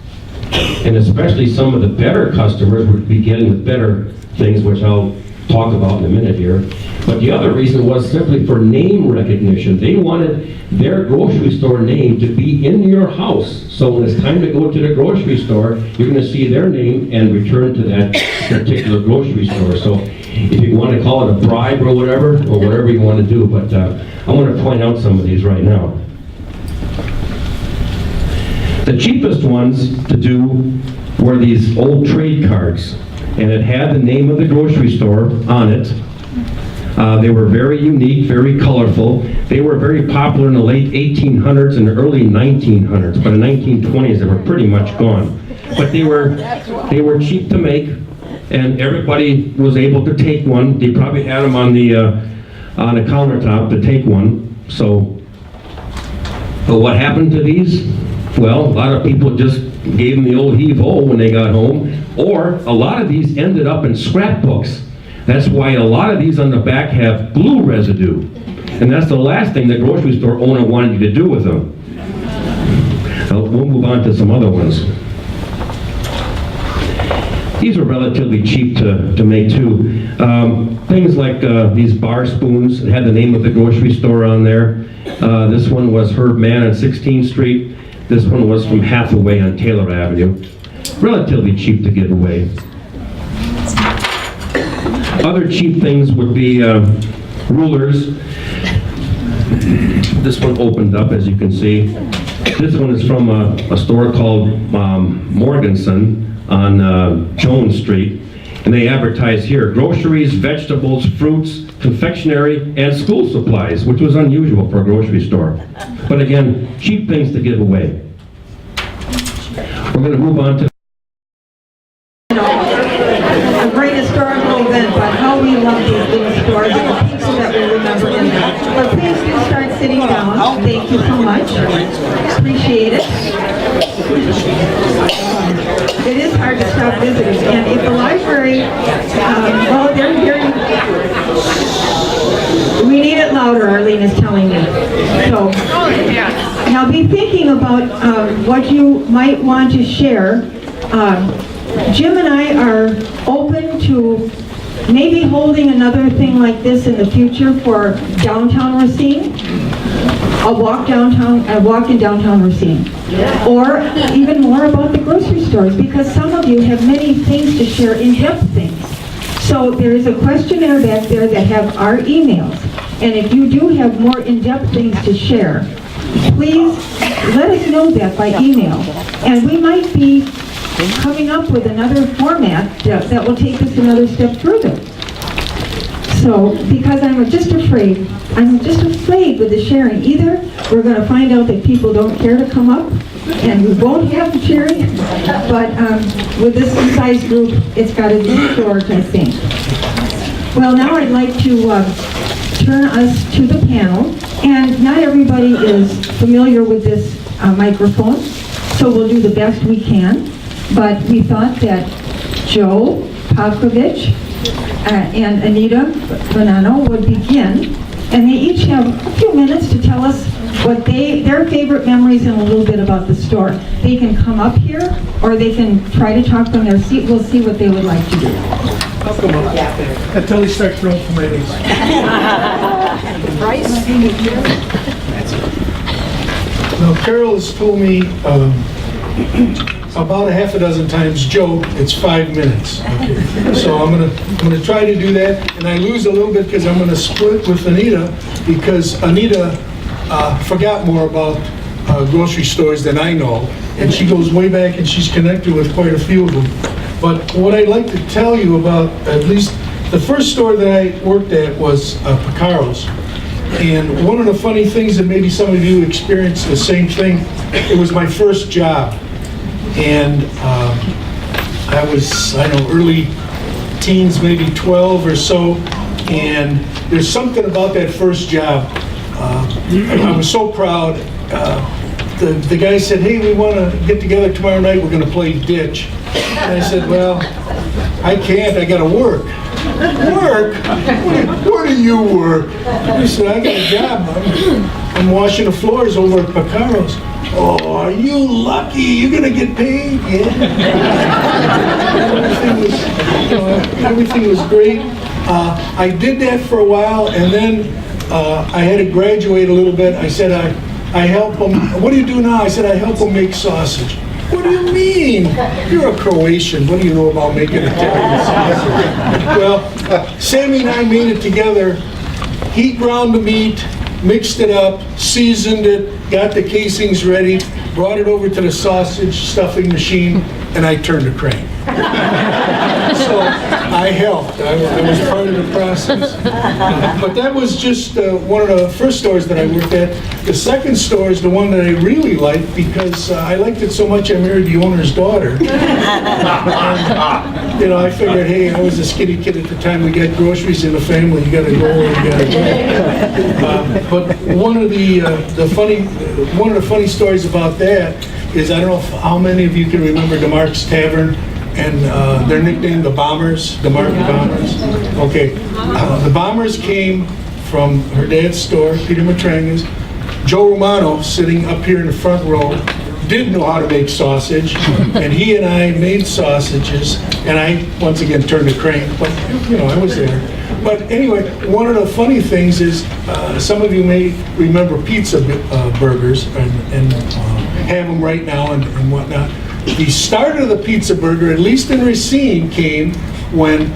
and especially some of the better customers would be getting the better things, which I'll talk about in a minute here. But the other reason was simply for name recognition. They wanted their grocery store name to be in your house. So when it's time to go to the grocery store, you're going to see their name and return to that particular grocery store. So if you want to call it a bribe or whatever you want to do, but I want to point out some of these right now. The cheapest ones to do were these old trade cards, and it had the name of the grocery store on it. They were very unique, very colorful. They were very popular in the late 1800s and the early 1900s, but in the 1920s they were pretty much gone. But they were cheap to make, and everybody was able to take one. They probably had them on the countertop to take one. So, but what happened to these? Well, a lot of people just gave them the old heave-ho when they got home, or a lot of these ended up in scrapbooks. That's why a lot of these on the back have glue residue. And that's the last thing the grocery store owner wanted you to do with them. We'll move on to some other ones. These are relatively cheap to make too. Things like these bar spoons. It had the name of the grocery store on there. This one was Herb Mann on 16th Street. This one was from Hathaway on Taylor Avenue. Relatively cheap to give away. Other cheap things would be rulers. This one opened up, as you can see. This one is from a store called Morganson on Jones Street. And they advertise here, groceries, vegetables, fruits, confectionery, and school supplies, which was unusual for a grocery store. But again, cheap things to give away. We're going to move on to A great historical event, but how we love these little stores and the people that we remember in them. But please do start sitting down. Thank you so much. Appreciate it. It is hard to stop visitors, and if the library, well, they're hearing, we need it louder, Arlene is telling me. So, now be thinking about what you might want to share. Jim and I are open to maybe holding another thing like this in the future for downtown Racine. A walk in downtown Racine. Or even more about the grocery stores, because some of you have many things to share, in-depth things. So there is a questionnaire back there that have our emails. And if you do have more in-depth things to share, please let us know that by email. And we might be coming up with another format that will take us another step further. So, because I'm just afraid with the sharing. Either we're going to find out that people don't care to come up, and we won't have the sharing, but with this size group, it's got to be short, I think. Well, now I'd like to turn us to the panel, and not everybody is familiar with this microphone, so we'll do the best we can. But we thought that Joe Pavkovich and Anita Bonanno would begin, and they each have a few minutes to tell us what their favorite memories and a little bit about the store. They can come up here, or they can try to talk from their seat. We'll see what they would like to do. I'll come up until he starts throwing tomatoes. Now, Carol has told me about a half a dozen times, Joe, it's 5 minutes. Okay. So I'm gonna try to do that, and I lose a little bit because I'm gonna split with Anita, because Anita forgot more about grocery stores than I know, and she goes way back and she's connected with quite a few of them. But what I'd like to tell you about, at least the first store that I worked at was Picaro's. And one of the funny things, that maybe some of you experienced the same thing, it was my first job. And I was, early teens, maybe 12 or so, and there's something about that first job. I was so proud. The guy said, hey, we want to get together tomorrow night, we're going to play ditch. And I said, well, I can't, I gotta work. Work? Where do you work? I said, I got a job. I'm washing the floors over at Piccaro's. Oh, are you lucky? You're gonna get paid? Yeah. Everything was great. I did that for a while, and then I had to graduate a little bit. I said, I help them. What do you do now? I said, I help them make sausage. What do you mean? You're a Croatian. What do you know about making Italian sausage? Well, Sammy and I made it together. He ground the meat, mixed it up, seasoned it, got the casings ready, brought it over to the sausage stuffing machine, and I turned the crank. So I helped. I was part of the process. But that was just one of the first stores that I worked at. The second store is the one that I really liked because I liked it so much I married the owner's daughter. And, you know, I figured, hey, I was a skinny kid at the time. We got groceries in the family. You got to go where you got to go. But one of the funny stories about that is I don't know how many of you can remember DeMarc's Tavern. And they're nicknamed the Bombers, the Martin Bombers. Okay, the Bombers came from her dad's store, Peter Matranga's. Joe Romano, sitting up here in the front row, did know how to make sausage, and he and I made sausages, and I, once again, turned the crank, but, you know, I was there. But anyway, one of the funny things is, some of you may remember pizza burgers, and have them right now and whatnot. The start of the pizza burger, at least in Racine, came when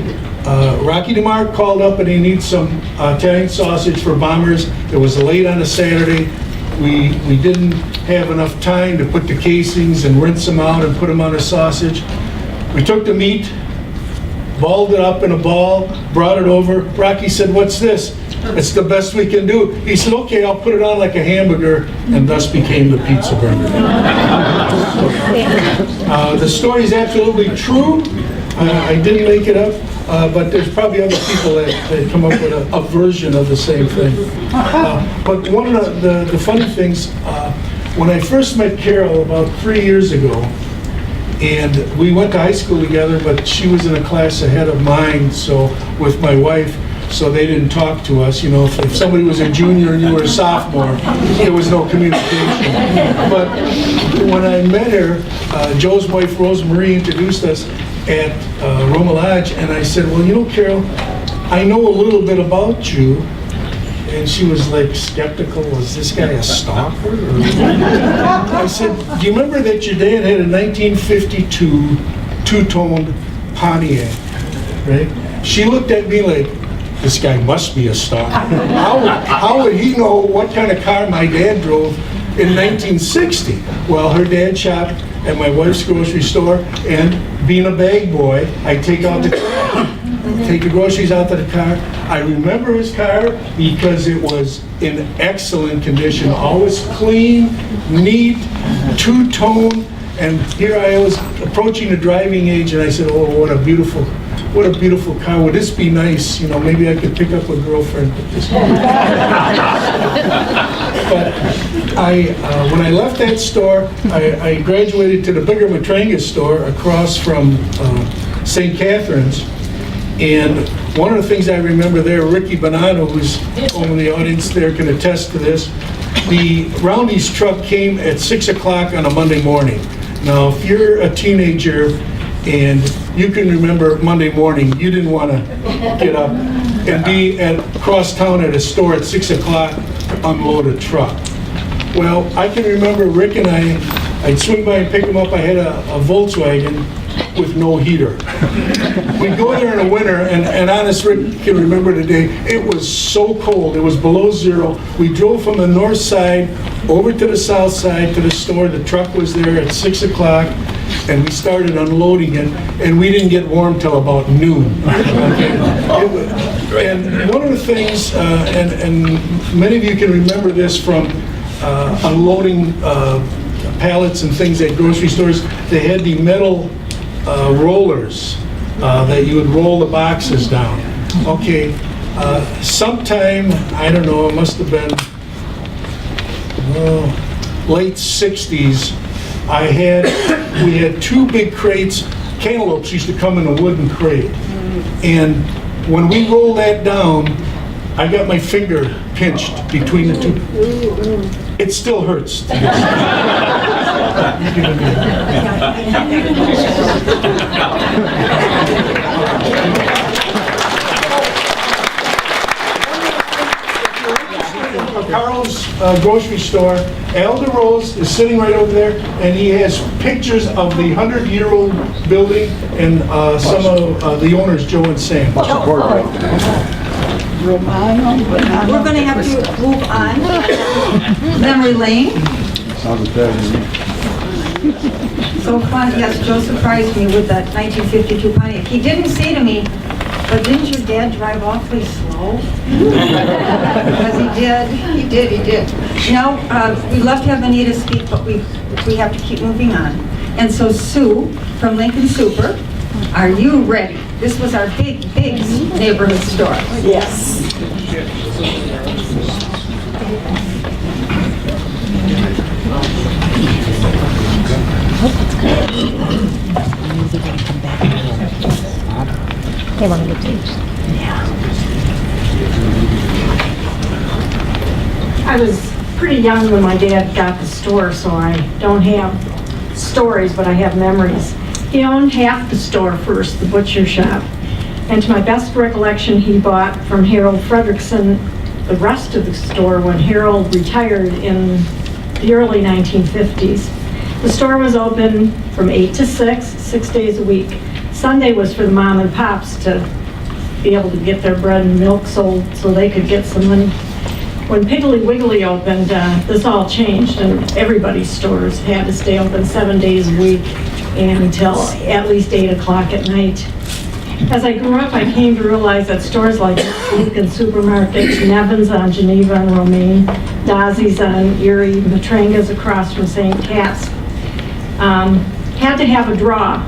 Rocky DeMarc called up and he needs some Italian sausage for Bombers. It was late on a Saturday. We didn't have enough time to put the casings and rinse them out and put them on a sausage. We took the meat, balled it up in a ball, brought it over. Rocky said, "What's this?" "It's the best we can do." He said, "Okay, I'll put it on like a hamburger," and thus became the pizza burger. The story is absolutely true. I didn't make it up, but there's probably other people that come up with a version of the same thing. But one of the funny things, when I first met Carol about 3 years ago, and we went to high school together, but she was in a class ahead of mine, so with my wife, so they didn't talk to us. You know, if somebody was a junior and you were a sophomore, there was no communication. But when I met her, Joe's wife, Rosemary, introduced us at Roma Lodge, and I said, "Well, you know, Carol, I know a little bit about you." And she was like skeptical, was this guy a stalker? I said, "Do you remember that your dad had a 1952 two-toned Pontiac, right?" She looked at me like, this guy must be a stalker. How would he know what kind of car my dad drove in 1960? Well, her dad shopped at my wife's grocery store, and being a bag boy, I take the groceries out to the car. I remember his car because it was in excellent condition, always clean, neat, two-tone, and here I was approaching the driving age, and I said, "Oh, what a beautiful car. Would this be nice? You know, maybe I could pick up a girlfriend with this car." But when I left that store, I graduated to the bigger Matranga's store across from St. Catherine's. And one of the things I remember there, Ricky Bonato, who's over in the audience there, can attest to this. The Roundy's truck came at 6 o'clock on a Monday morning. Now, if you're a teenager and you can remember Monday morning, you didn't want to get up and be across town at a store at 6 o'clock to unload a truck. Well, I can remember Rick and I'd swing by and pick him up. I had a Volkswagen with no heater. We'd go there in the winter, and honest Rick can remember the day, it was so cold, it was below zero. We drove from the north side over to the south side to the store. The truck was there at 6 o'clock, and we started unloading it, and we didn't get warm till about noon. Okay? And one of the things, and many of you can remember this from unloading pallets and things at grocery stores, they had the metal rollers that you would roll the boxes down. Okay, sometime, I don't know, it must have been late 60s, we had two big crates cantaloupes used to come in a wooden crate. And when we roll that down, I got my finger pinched between the two. It still hurts. Carl's grocery store, Al DeRose is sitting right over there, and he has pictures of the 100-year-old building and some of the owners, Joe and Sam. We're going to have to move on. Memory lane. So fun. Yes, Joe surprised me with that 1952 Pontiac. He didn't say to me, but didn't your dad drive awfully slow? Because he did. You know, we'd love to have Anita speak, but we have to keep moving on. And so Sue from Lincoln Super, are you ready? This was our big neighborhood store. Yes. They want to get changed. I was pretty young when my dad got the store, so I don't have stories, but I have memories. He owned half the store first, the butcher shop. And to my best recollection, he bought from Harold Fredrickson the rest of the store when Harold retired in the early 1950s. The store was open from 8 to 6 days a week. Sunday was for the mom and pops to be able to get their bread and milk sold so they could get some money. When Piggly Wiggly opened, this all changed, and everybody's stores had to stay open 7 days a week and until at least 8 o'clock at night. As I grew up, I came to realize that stores like Lincoln Supermarket, Nevin's on Geneva and Romaine, Dazzi's on Erie, Matranga's across from St. Cat's, had to have a draw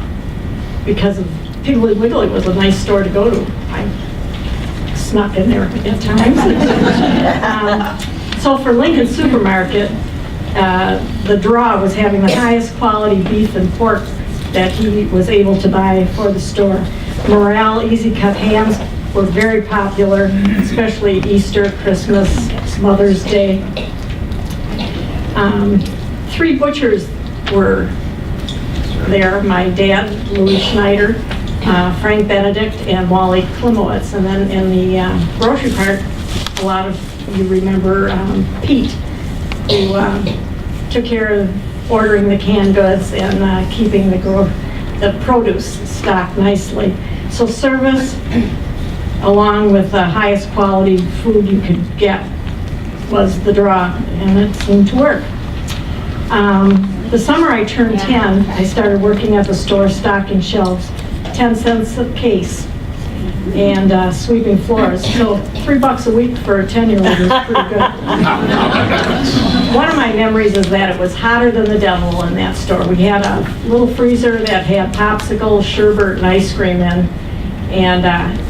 because of Piggly Wiggly was a nice store to go to. I snuck in there at times. So for Lincoln Supermarket, the draw was having the highest quality beef and pork that he was able to buy for the store. Morale Easy Cut hams were very popular, especially Easter, Christmas, Mother's Day. 3 butchers were there, my dad, Louis Schneider, Frank Benedict, and Wally Klimowitz. And then in the grocery part, a lot of you remember Pete, who took care of ordering the canned goods and keeping the produce stocked nicely. So service, along with the highest quality food you could get, was the draw, and it seemed to work. The summer I turned 10, I started working at the store stocking shelves, 10 cents a case, and sweeping floors. So $3 a week for a 10-year-old is pretty good. One of my memories is that it was hotter than the devil in that store. We had a little freezer that had popsicles, sherbet, and ice cream in. And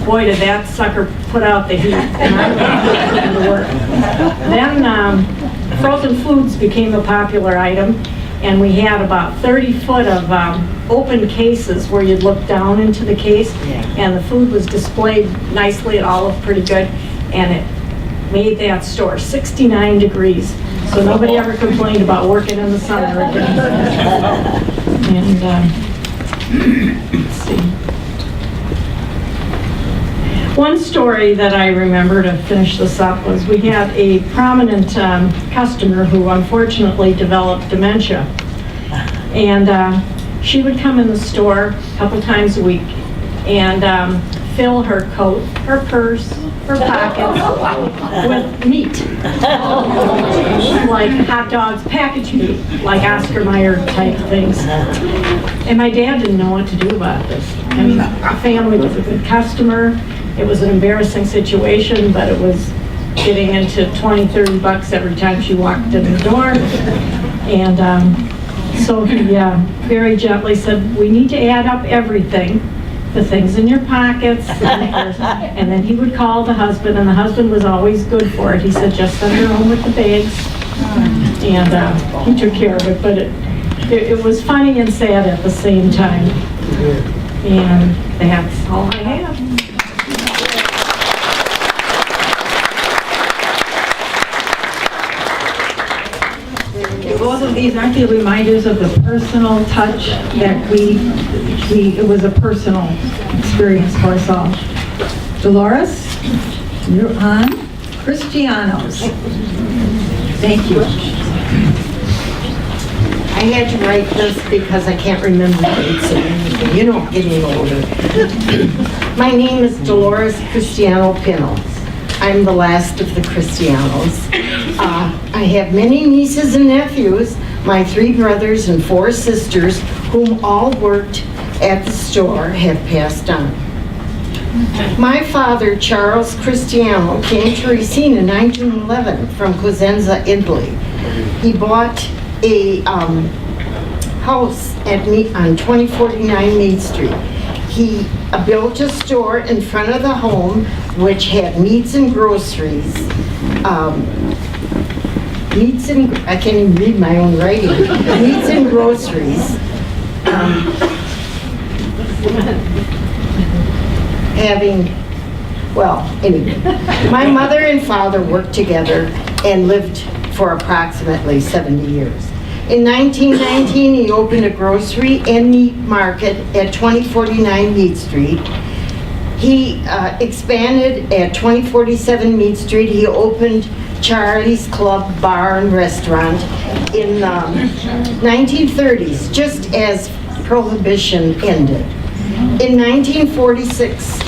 boy, did that sucker put out the heat. And I went to work. Then frozen foods became a popular item. And we had about 30 foot of open cases where you'd look down into the case, and the food was displayed nicely. It all looked pretty good, and it made that store 69 degrees. So nobody ever complained about working in the summer again. And let's see. One story that I remember to finish this up was we had a prominent customer who unfortunately developed dementia. And she would come in the store a couple times a week and fill her coat, her purse, her pockets with meat. Like hot dogs, packaged meat, like Oscar Mayer type things. And my dad didn't know what to do about this. I mean, the family was a good customer. It was an embarrassing situation, but it was getting into $20, $30 every time she walked in the door. And so he very gently said, we need to add up everything, the things in your pockets, and then he would call the husband, and the husband was always good for it. He said, just send her home with the bags. And he took care of it, but it was funny and sad at the same time. And that's all I have. Both of these aren't they reminders of the personal touch that it was a personal experience for us all. Dolores, you're on Cristianos. Thank you. I had to write this because I can't remember dates and anything. You know, I'm getting older. My name is Dolores Cristiano Pino. I'm the last of the Cristianos. I have many nieces and nephews, my 3 brothers and 4 sisters, whom all worked at the store, have passed on. My father, Charles Cristiano, came to Racine in 1911 from Cosenza, Italy. He bought a house on 2049 Main Street. He built a store in front of the home which had meats and groceries. I can't even read my own writing. Meats and groceries. Anyway, my mother and father worked together and lived for approximately 70 years. In 1919, he opened a grocery and meat market at 2049 Meat Street. He expanded at 2047 Meat Street. He opened Charlie's Club Bar and Restaurant in the 1930s, just as Prohibition ended. In 1946,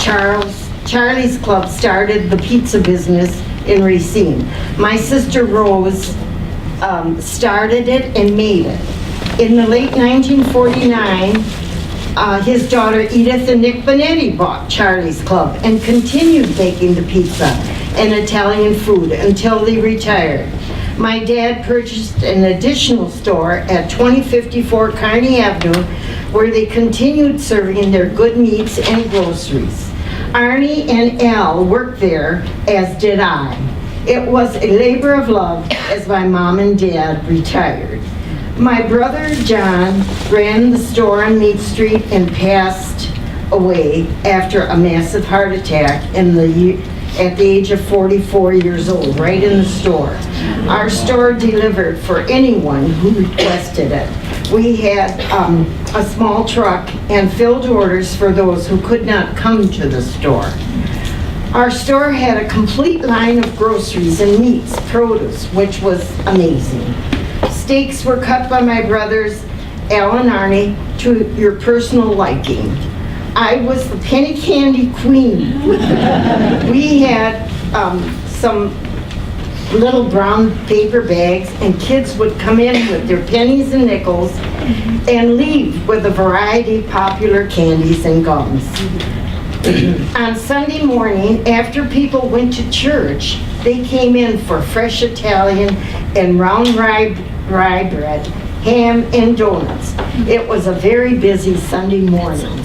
Charlie's Club started the pizza business in Racine. My sister Rose started it and made it. In the late 1949, his daughter Edith and Nick Bonetti bought Charlie's Club and continued making the pizza and Italian food until they retired. My dad purchased an additional store at 2054 Kearney Avenue where they continued serving their good meats and groceries. Arnie and Al worked there, as did I. It was a labor of love as my mom and dad retired. My brother John ran the store on Meat Street and passed away after a massive heart attack at the age of 44 years old, right in the store. Our store delivered for anyone who requested it. We had a small truck and filled orders for those who could not come to the store. Our store had a complete line of groceries and meats, produce, which was amazing. Steaks were cut by my brothers, Al and Arnie, to your personal liking. I was the penny candy queen. We had some little brown paper bags, and kids would come in with their pennies and nickels and leave with a variety of popular candies and gums. On Sunday morning, after people went to church, they came in for fresh Italian and round rye bread, ham, and donuts. It was a very busy Sunday morning.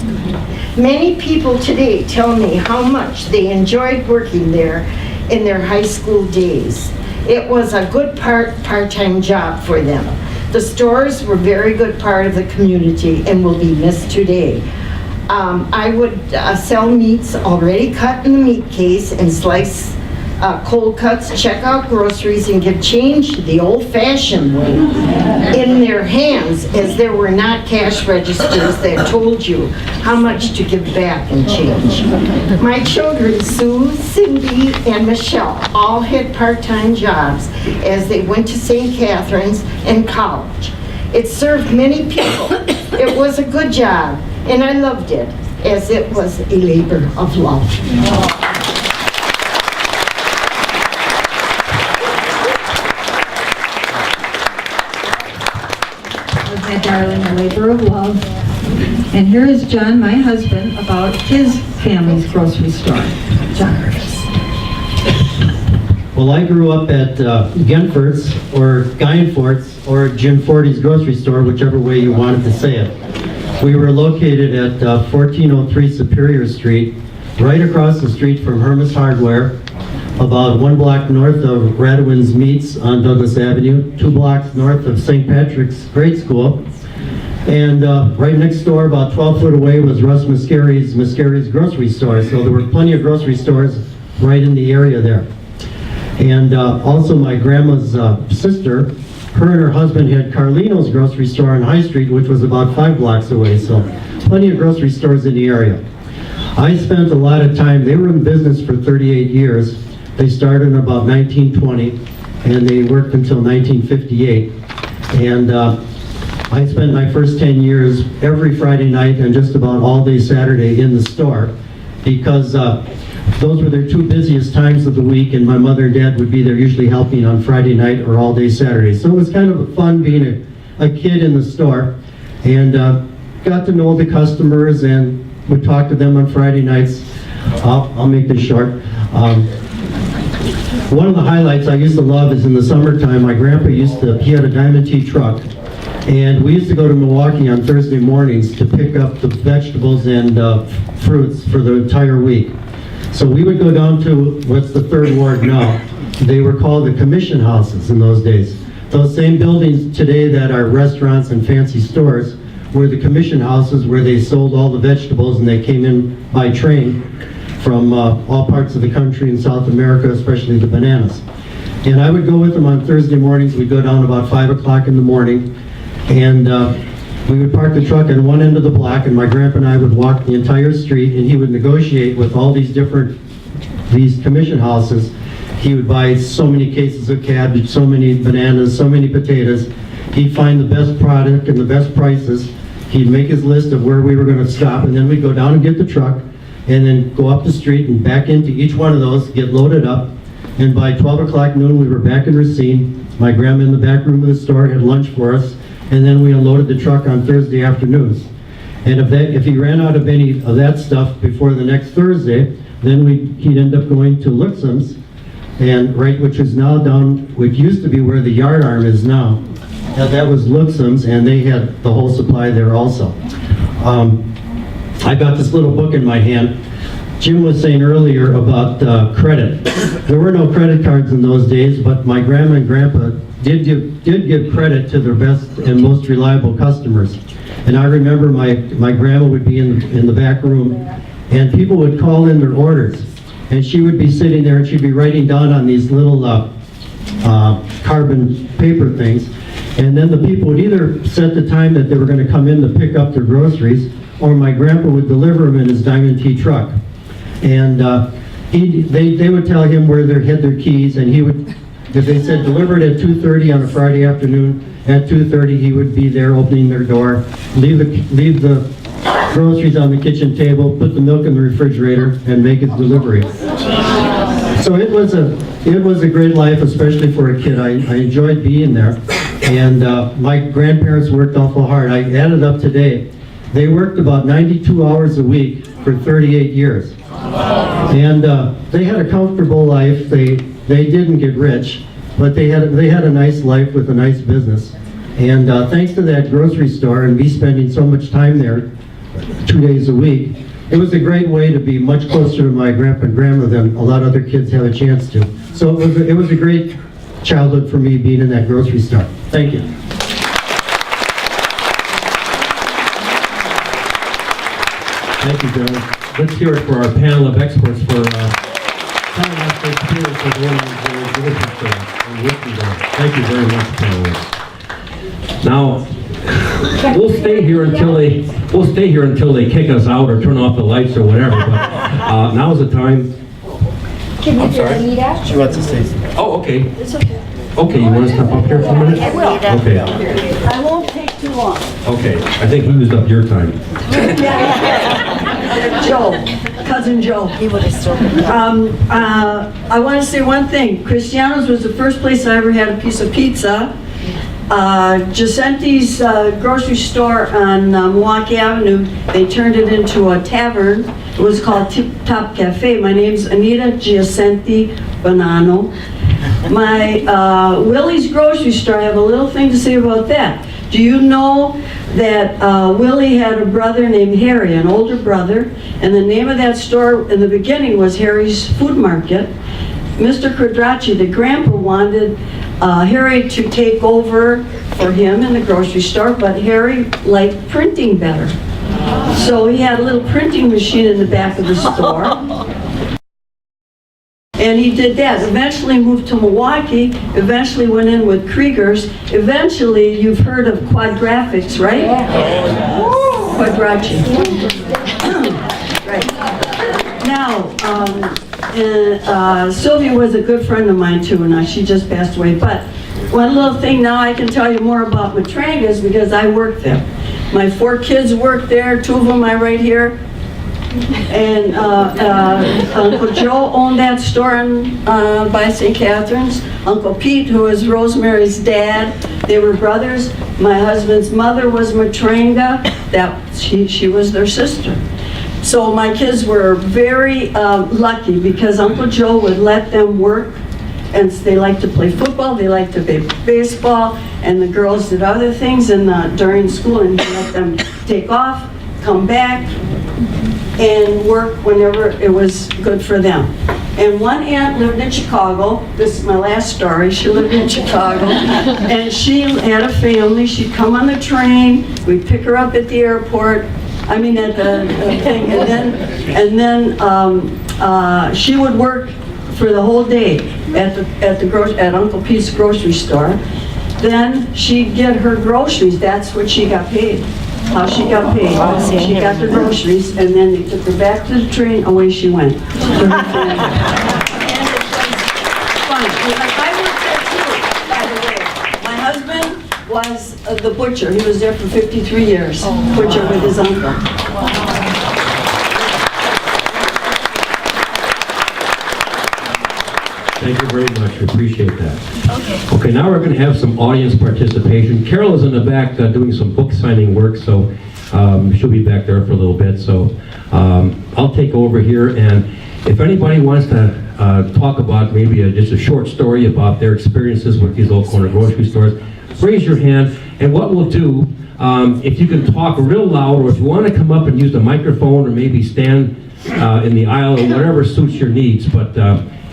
Many people today tell me how much they enjoyed working there in their high school days. It was a good part-time job for them. The stores were a very good part of the community and will be missed today. I would sell meats already cut in the meat case and slice cold cuts, check out groceries, and give change the old-fashioned way in their hands, as there were not cash registers that told you how much to give back in change. My children, Sue, Cindy, and Michelle, all had part-time jobs as they went to St. Catherine's and college. It served many people. It was a good job, and I loved it, as it was a labor of love. My darling, a labor of love. And here is John, my husband, about his family's grocery store. John. Well, I grew up at Gianforte's or Gianforte's or Jim Forte's grocery store, whichever way you wanted to say it. We were located at 1403 Superior Street, right across the street from Hermes Hardware, about 1 block north of Radowin's Meats on Douglas Avenue, 2 blocks north of St. Patrick's Grade School, And right next door, about 12 foot away, was Russ Mascari's grocery store. So there were plenty of grocery stores right in the area there. And also my grandma's sister, her and her husband had Carlino's grocery store on High Street, which was about 5 blocks away. So plenty of grocery stores in the area. I spent a lot of time, they were in business for 38 years. They started in about 1920 and they worked until 1958. And I spent my first 10 years every Friday night and just about all day Saturday in the store because those were their 2 busiest times of the week, and my mother and dad would be there usually helping on Friday night or all day Saturday. So it was kind of fun being a kid in the store, and got to know the customers and would talk to them on Friday nights. I'll make this short. One of the highlights I used to love is in the summertime, my grandpa he had a Diamond T truck, and we used to go to Milwaukee on Thursday mornings to pick up the vegetables and fruits for the entire week. So we would go down to what's the 3rd Ward now. They were called the commission houses in those days. Those same buildings today that are restaurants and fancy stores were the commission houses where they sold all the vegetables, and they came in by train from all parts of the country in South America, especially the bananas. And I would go with them on Thursday mornings. We'd go down about 5 o'clock in the morning, and we would park the truck at one end of the block, and my grandpa and I would walk the entire street, and he would negotiate with all these commission houses. He would buy so many cases of cabbage, so many bananas, so many potatoes. He'd find the best product and the best prices. He'd make his list of where we were going to stop, and then we'd go down and get the truck, and then go up the street and back into each one of those, get loaded up, and by 12 o'clock noon we were back in Racine. My grandma in the back room of the store had lunch for us, and then we unloaded the truck on Thursday afternoons. And if he ran out of any of that stuff before the next Thursday, then he'd end up going to Luxem's, and which is now down, which used to be where the yard arm is now. That was Luxem's, and they had the whole supply there also. I got this little book in my hand. Jim was saying earlier about credit. There were no credit cards in those days, but my grandma and grandpa did give credit to their best and most reliable customers. And I remember my grandma would be in the back room, and people would call in their orders, and she would be sitting there and she'd be writing down on these little carbon paper things, and then the people would either set the time that they were going to come in to pick up their groceries, or my grandpa would deliver them in his Diamond T truck. And they would tell him where they had their keys, and he would, if they said deliver it at 2:30 on a Friday afternoon, at 2:30 he would be there opening their door, leave the groceries on the kitchen table, put the milk in the refrigerator, and make his delivery. So it was a great life, especially for a kid. I enjoyed being there. And my grandparents worked awful hard. I added up today. They worked about 92 hours a week for 38 years. And they had a comfortable life. They didn't get rich, but they had a nice life with a nice business. And thanks to that grocery store and me spending so much time there 2 days a week, it was a great way to be much closer to my grandpa and grandma than a lot of other kids have a chance to. So it was a great childhood for me being in that grocery store. Thank you. Thank you, John. Let's hear it for our panel of experts for telling us their experience with one of the grocery stores and working there. Thank you very much, panelists. Now, we'll stay here until they kick us out or turn off the lights or whatever. But now's the time. Can you hear Anita? She wants to say something. Oh, okay. It's okay. Okay, you want to step up here for a minute? I will. Okay. I won't take too long. Okay. I think he used up your time. Joe, cousin Joe. He would have still been. I want to say one thing. Cristiano's was the first place I ever had a piece of pizza. Giuseppet's grocery store on Milwaukee Avenue, they turned it into a tavern. It was called Tip Top Cafe. My name's Anita Giuseppe Bonanno. My Willie's grocery store, I have a little thing to say about that. Do you know that Willie had a brother named Harry, an older brother, and the name of that store in the beginning was Harry's Food Market. Mr. Quadracci, the grandpa, wanted Harry to take over for him in the grocery store, but Harry liked printing better. So he had a little printing machine in the back of the store. And he did that. Eventually moved to Milwaukee, eventually went in with Krieger's. Eventually, you've heard of Quadracci, right? Quadracci. Right. Now, Sylvia was a good friend of mine too, and she just passed away. But one little thing now I can tell you more about Matranga's because I worked there. My 4 kids worked there, 2 of them are right here. And Uncle Joe owned that store by St. Catherine's. Uncle Pete, who was Rosemary's dad, they were brothers. My husband's mother was Matranga. She was their sister. So my kids were very lucky because Uncle Joe would let them work, and they liked to play football, they liked to play baseball, and the girls did other things during school, and he let them take off, come back, and work whenever it was good for them. And one aunt lived in Chicago. This is my last story. She lived in Chicago, and she had a family. She'd come on the train. We'd pick her up at the airport. I mean, at the thing, and then she would work for the whole day at Uncle Pete's grocery store. Then she'd get her groceries. That's what she got paid. How she got paid. She got the groceries, and then they took her back to the train. Away she went. And it was fun. I worked there too, by the way. My husband was the butcher. He was there for 53 years. Butcher with his uncle. Thank you very much. We appreciate that. Okay, now we're going to have some audience participation. Carol is in the back doing some book signing work, so she'll be back there for a little bit. So I'll take over here, and if anybody wants to talk about maybe just a short story about their experiences with these old corner grocery stores, raise your hand, and what we'll do, if you can talk real loud, or if you want to come up and use the microphone, or maybe stand in the aisle, or whatever suits your needs, but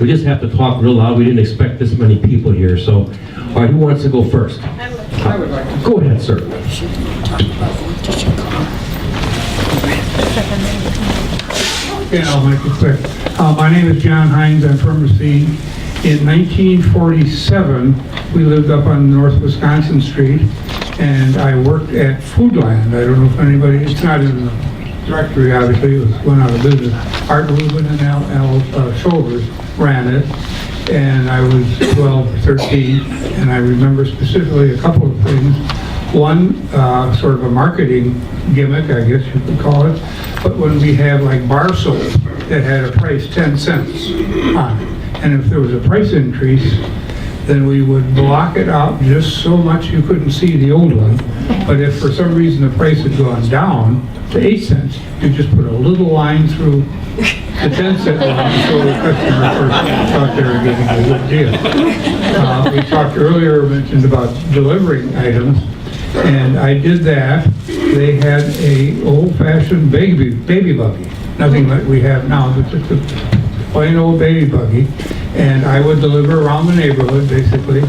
we just have to talk real loud. We didn't expect this many people here, so, all right, who wants to go first? I would like to. Go ahead, sir. Okay, I'll make it quick. My name is John Hines. I'm from Racine. In 1947, we lived up on North Wisconsin Street, and I worked at Foodland. I don't know if anybody, it's not in the directory, obviously, it went out of business. Art Rubin and Al Shoulders ran it, and I was 12 or 13, and I remember specifically a couple of things. One, sort of a marketing gimmick, I guess you could call it, but when we had like bar soap that had a price 10 cents on it, and if there was a price increase, then we would block it out just so much you couldn't see the old one. But if for some reason the price had gone down to 8 cents, you just put a little line through the 10-cent line so the customer first thought they were getting a good deal. We talked earlier, mentioned about delivering items, and I did that. They had a old-fashioned baby buggy, nothing like we have now, but just a plain old baby buggy. And I would deliver around the neighborhood, basically.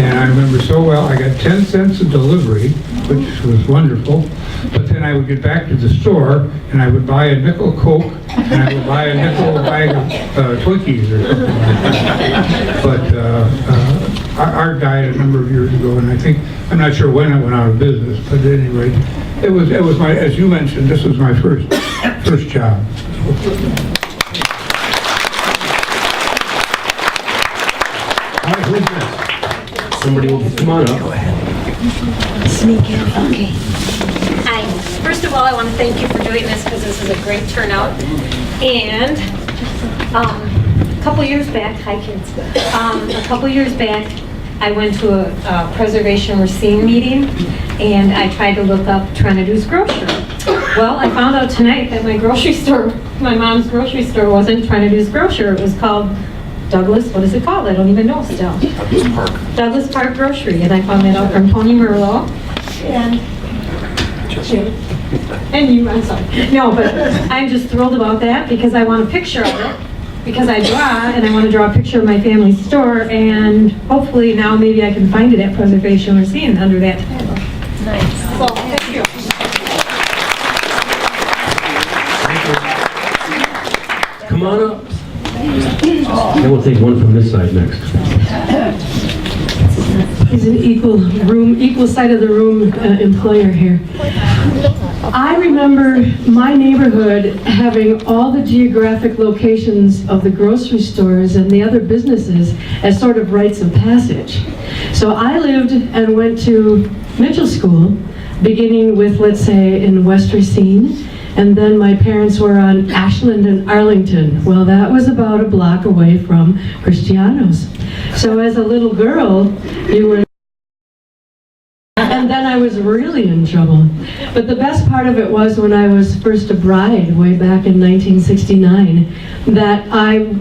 And I remember so well, I got 10 cents a delivery, which was wonderful. But then I would get back to the store, and I would buy a nickel Coke, and I would buy a nickel bag of Twinkies or something like that. But Art died a number of years ago, and I'm not sure when it went out of business, but at any rate, it was my, as you mentioned, this was my first job. All right, who's next? Somebody will come on up. Sneak in, okay. Hi. First of all, I want to thank you for doing this because this is a great turnout. And a couple years back, hi kids. A couple years back, I went to a Preservation Racine meeting, and I tried to look up Trinadu's grocery. Well, I found out tonight that my grocery store, my mom's grocery store, wasn't Trinadu's grocery. It was called Douglas, what is it called? I don't even know still. Douglas Park. Douglas Park Grocery, and I found that out from Tony Merlo. And you, I'm sorry. No, but I'm just thrilled about that because I want a picture of it. because I draw, and I want to draw a picture of my family store, and hopefully now maybe I can find it at Preservation Racine under that title. Nice. So, thank you. Come on up. Then we'll take one from this side next. He's an equal side of the room employer here. I remember my neighborhood having all the geographic locations of the grocery stores and the other businesses as sort of rites of passage. So I lived and went to Mitchell School, beginning with, let's say, in West Racine, and then my parents were on Ashland and Arlington. Well, that was about a block away from Cristiano's. So as a little girl, you were... And then I was really in trouble. But the best part of it was when I was first a bride, way back in 1969, that I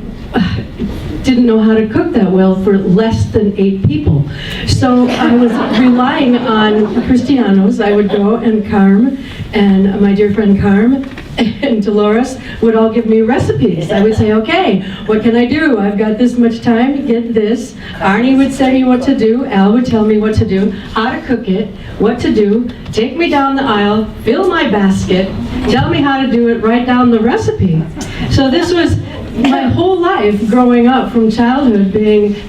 didn't know how to cook that well for less than 8 people. So I was relying on Cristiano's. I would go, and Carm, and my dear friend Carm, and Dolores would all give me recipes. I would say, okay, what can I do? I've got this much time to get this. Arnie would tell me what to do. Al would tell me what to do, how to cook it, what to do, take me down the aisle, fill my basket, tell me how to do it, write down the recipe. So this was my whole life growing up from childhood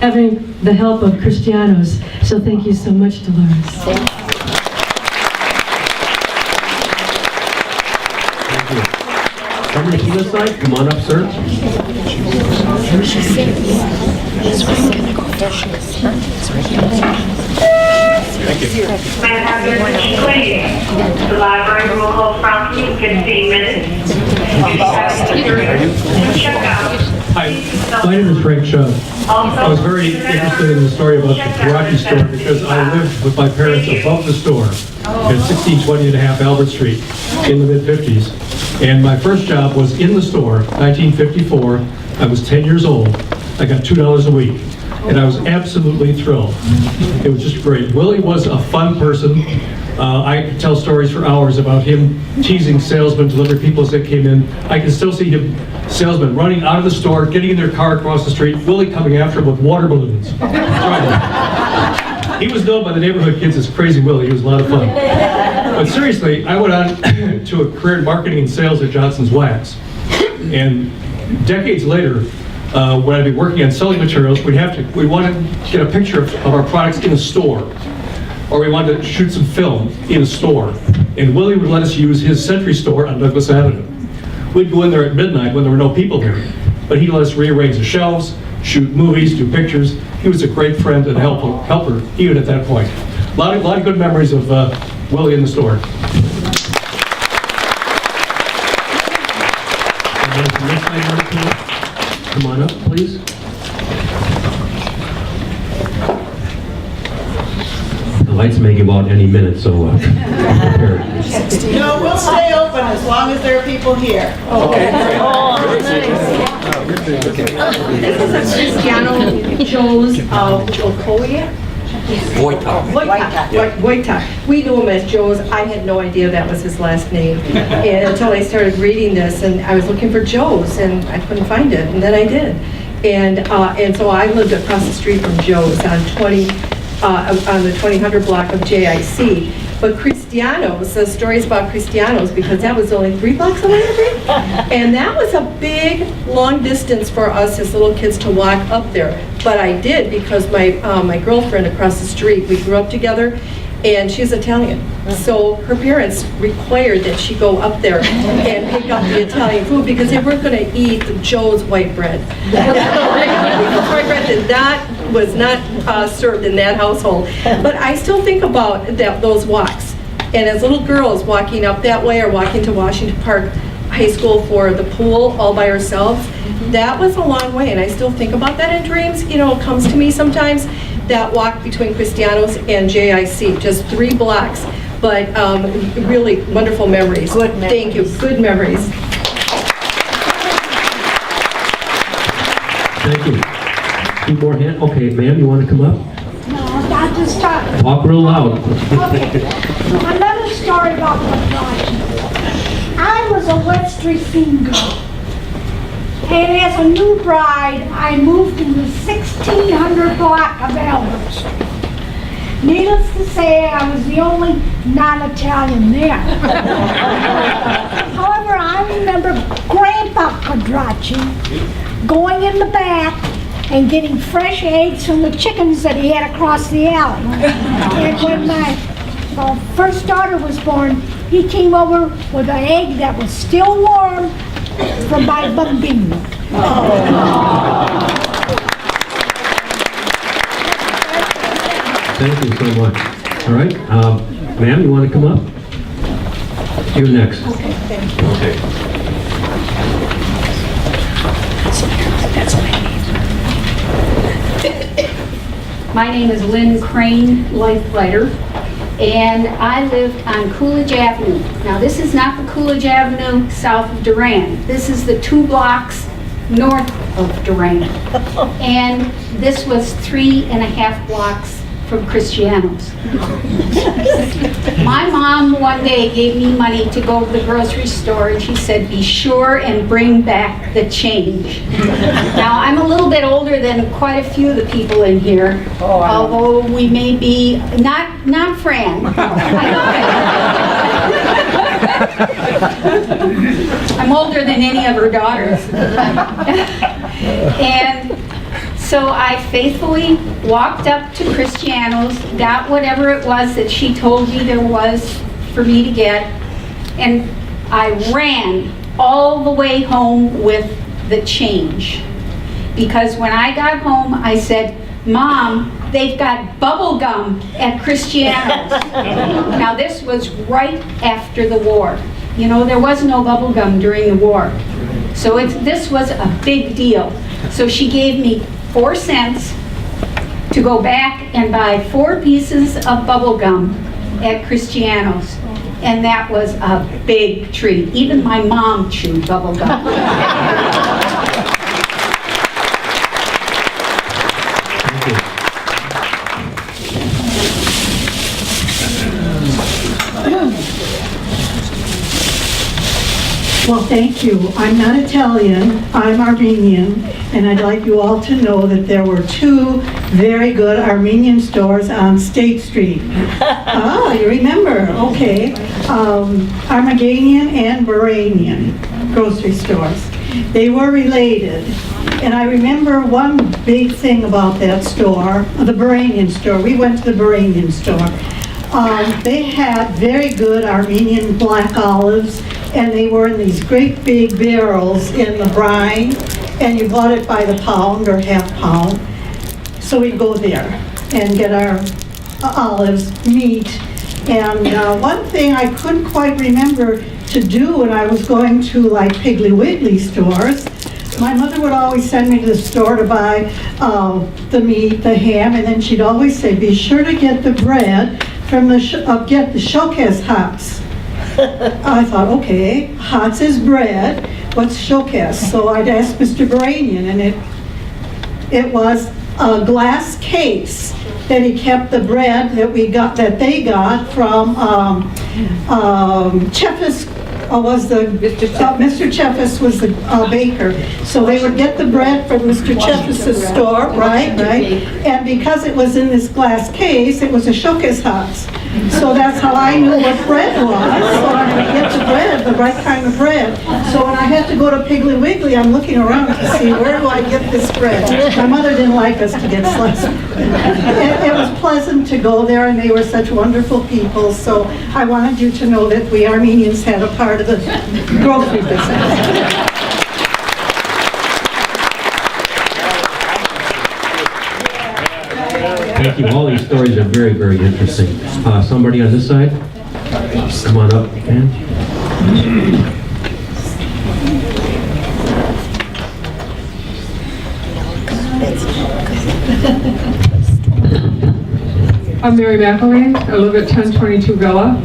having the help of Cristiano's. So thank you so much, Dolores. Somebody to this side, come on up, sir. May I have your attention, please? The library will close promptly in 15 minutes. Hi, my name is Frank Chubb. I was very interested in the story about the Quadracci store because I lived with my parents above the store at 1620 and a half Albert Street in the mid-50s. And my first job was in the store, 1954. I was 10 years old. I got $2 a week. And I was absolutely thrilled. It was just great. Willie was a fun person. I could tell stories for hours about him teasing salesmen, delivery people as they came in. I can still see him, salesmen running out of the store, getting in their car across the street, Willie coming after him with water balloons. He was known by the neighborhood kids as Crazy Willie. He was a lot of fun. But seriously, I went on to a career in marketing and sales at Johnson's Wax. And decades later, when I'd be working on selling materials, we wanted to get a picture of our products in a store. Or we wanted to shoot some film in a store. And Willie would let us use his Century store on Douglas Avenue. We'd go in there at midnight when there were no people there. But he let us rearrange the shelves, shoot movies, do pictures. He was a great friend and helper even at that point. A lot of good memories of Willie in the store. Come on up, please. The lights may give out any minute, so be prepared. No, we'll stay open as long as there are people here. Okay. This is a Cristiano Joe's Jokoya. Wojtak. We knew him as Joe's. I had no idea that was his last name. And until I started reading this, and I was looking for Joe's, and I couldn't find it, and then I did. And so I lived across the street from Joe's on the 2000 block of JIC. But Cristiano's, the stories about Cristiano's, because that was only 3 blocks away, I think. And that was a big, long distance for us as little kids to walk up there. But I did because my girlfriend across the street, we grew up together, and she's Italian. So her parents required that she go up there and pick up the Italian food because they weren't going to eat Joe's white bread. White bread was not served in that household. But I still think about those walks. And as little girls walking up that way or walking to Washington Park High School for the pool all by ourselves, that was a long way. And I still think about that in dreams. You know, it comes to me sometimes, that walk between Cristiano's and JIC, just 3 blocks. But really wonderful memories. Good memories. Thank you. Good memories. Thank you. 2 more hands. Okay, ma'am, you want to come up? No, not this time. Talk real loud. Okay. Another story about Quadracci. I was a West Racine girl. And as a new bride, I moved in the 1600 block of Albert Street. Needless to say, I was the only non-Italian there. However, I remember Grandpa Quadracci going in the back and getting fresh eggs from the chickens that he had across the alley. And when my first daughter was born, he came over with an egg that was still warm from my bambino. Thank you so much. All right, ma'am, you want to come up? You're next. Okay, thank you. Okay. That's my name is Lynn Crane, Lifeliner, and I lived on Coolidge Avenue. Now, this is not the Coolidge Avenue south of Durand. This is the 2 blocks north of Durand. And this was 3.5 blocks from Cristiano's. My mom one day gave me money to go to the grocery store, and she said, be sure and bring back the change. Now, I'm a little bit older than quite a few of the people in here, although we may be, not Fran. I'm older than any of her daughters. And so I faithfully walked up to Cristiano's, got whatever it was that she told me there was for me to get, and I ran all the way home with the change. Because when I got home, I said, Mom, they've got bubble gum at Cristiano's. Now, this was right after the war. You know, there was no bubble gum during the war. So this was a big deal. So she gave me 4 cents to go back and buy 4 pieces of bubble gum at Cristiano's. And that was a big treat. Even my mom chewed bubble gum. Well, thank you. I'm not Italian, I'm Armenian, and I'd like you all to know that there were 2 very good Armenian stores on State Street. Ah, you remember, okay. Armenian and Buranian grocery stores. They were related. And I remember one big thing about that store, the Buranian store. We went to the Buranian store. They had very good Armenian black olives, and they were in these great big barrels in the brine, and you bought it by the pound or half pound. So we'd go there and get our olives, meat, and one thing I couldn't quite remember to do when I was going to like Piggly Wiggly stores, my mother would always send me to the store to buy the meat, the ham, and then she'd always say, be sure to get the bread from the, get the showcase hots. I thought, okay, hots is bread, what's showcase? So I'd ask Mr. Baranian, and it was a glass case that he kept the bread that they got from Cheffis. Mr. Cheffis was the baker. So they would get the bread from Mr. Cheffis' store, right? And because it was in this glass case, it was a showcase hots. So that's how I knew what bread was. So I would get the bread, the right kind of bread. So when I had to go to Piggly Wiggly, I'm looking around to see where do I get this bread. My mother didn't like us to get sliced. It was pleasant to go there, and they were such wonderful people. So I wanted you to know that we Armenians had a part of the grocery business. Thank you. All these stories are very, very interesting. Somebody on this side? Come on up, man. I'm Mary McElwain. I live at 1022 Villa,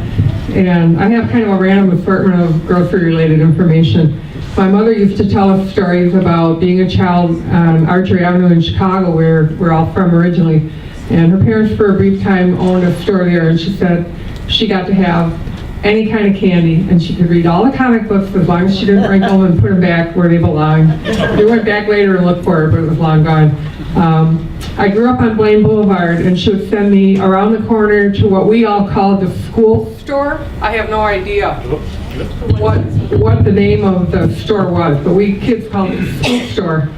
and I have kind of a random assortment of grocery-related information. My mother used to tell us stories about being a child on Archery Avenue in Chicago, where we're all from originally. And her parents, for a brief time, owned a store there, and she said she got to have any kind of candy, and she could read all the comic books as long as she didn't wrinkle them and put them back where they belong. We went back later and looked for it, but it was long gone. I grew up on Blaine Boulevard, and she would send me around the corner to what we all called the school store. I have no idea what the name of the store was, but we kids called it the school store.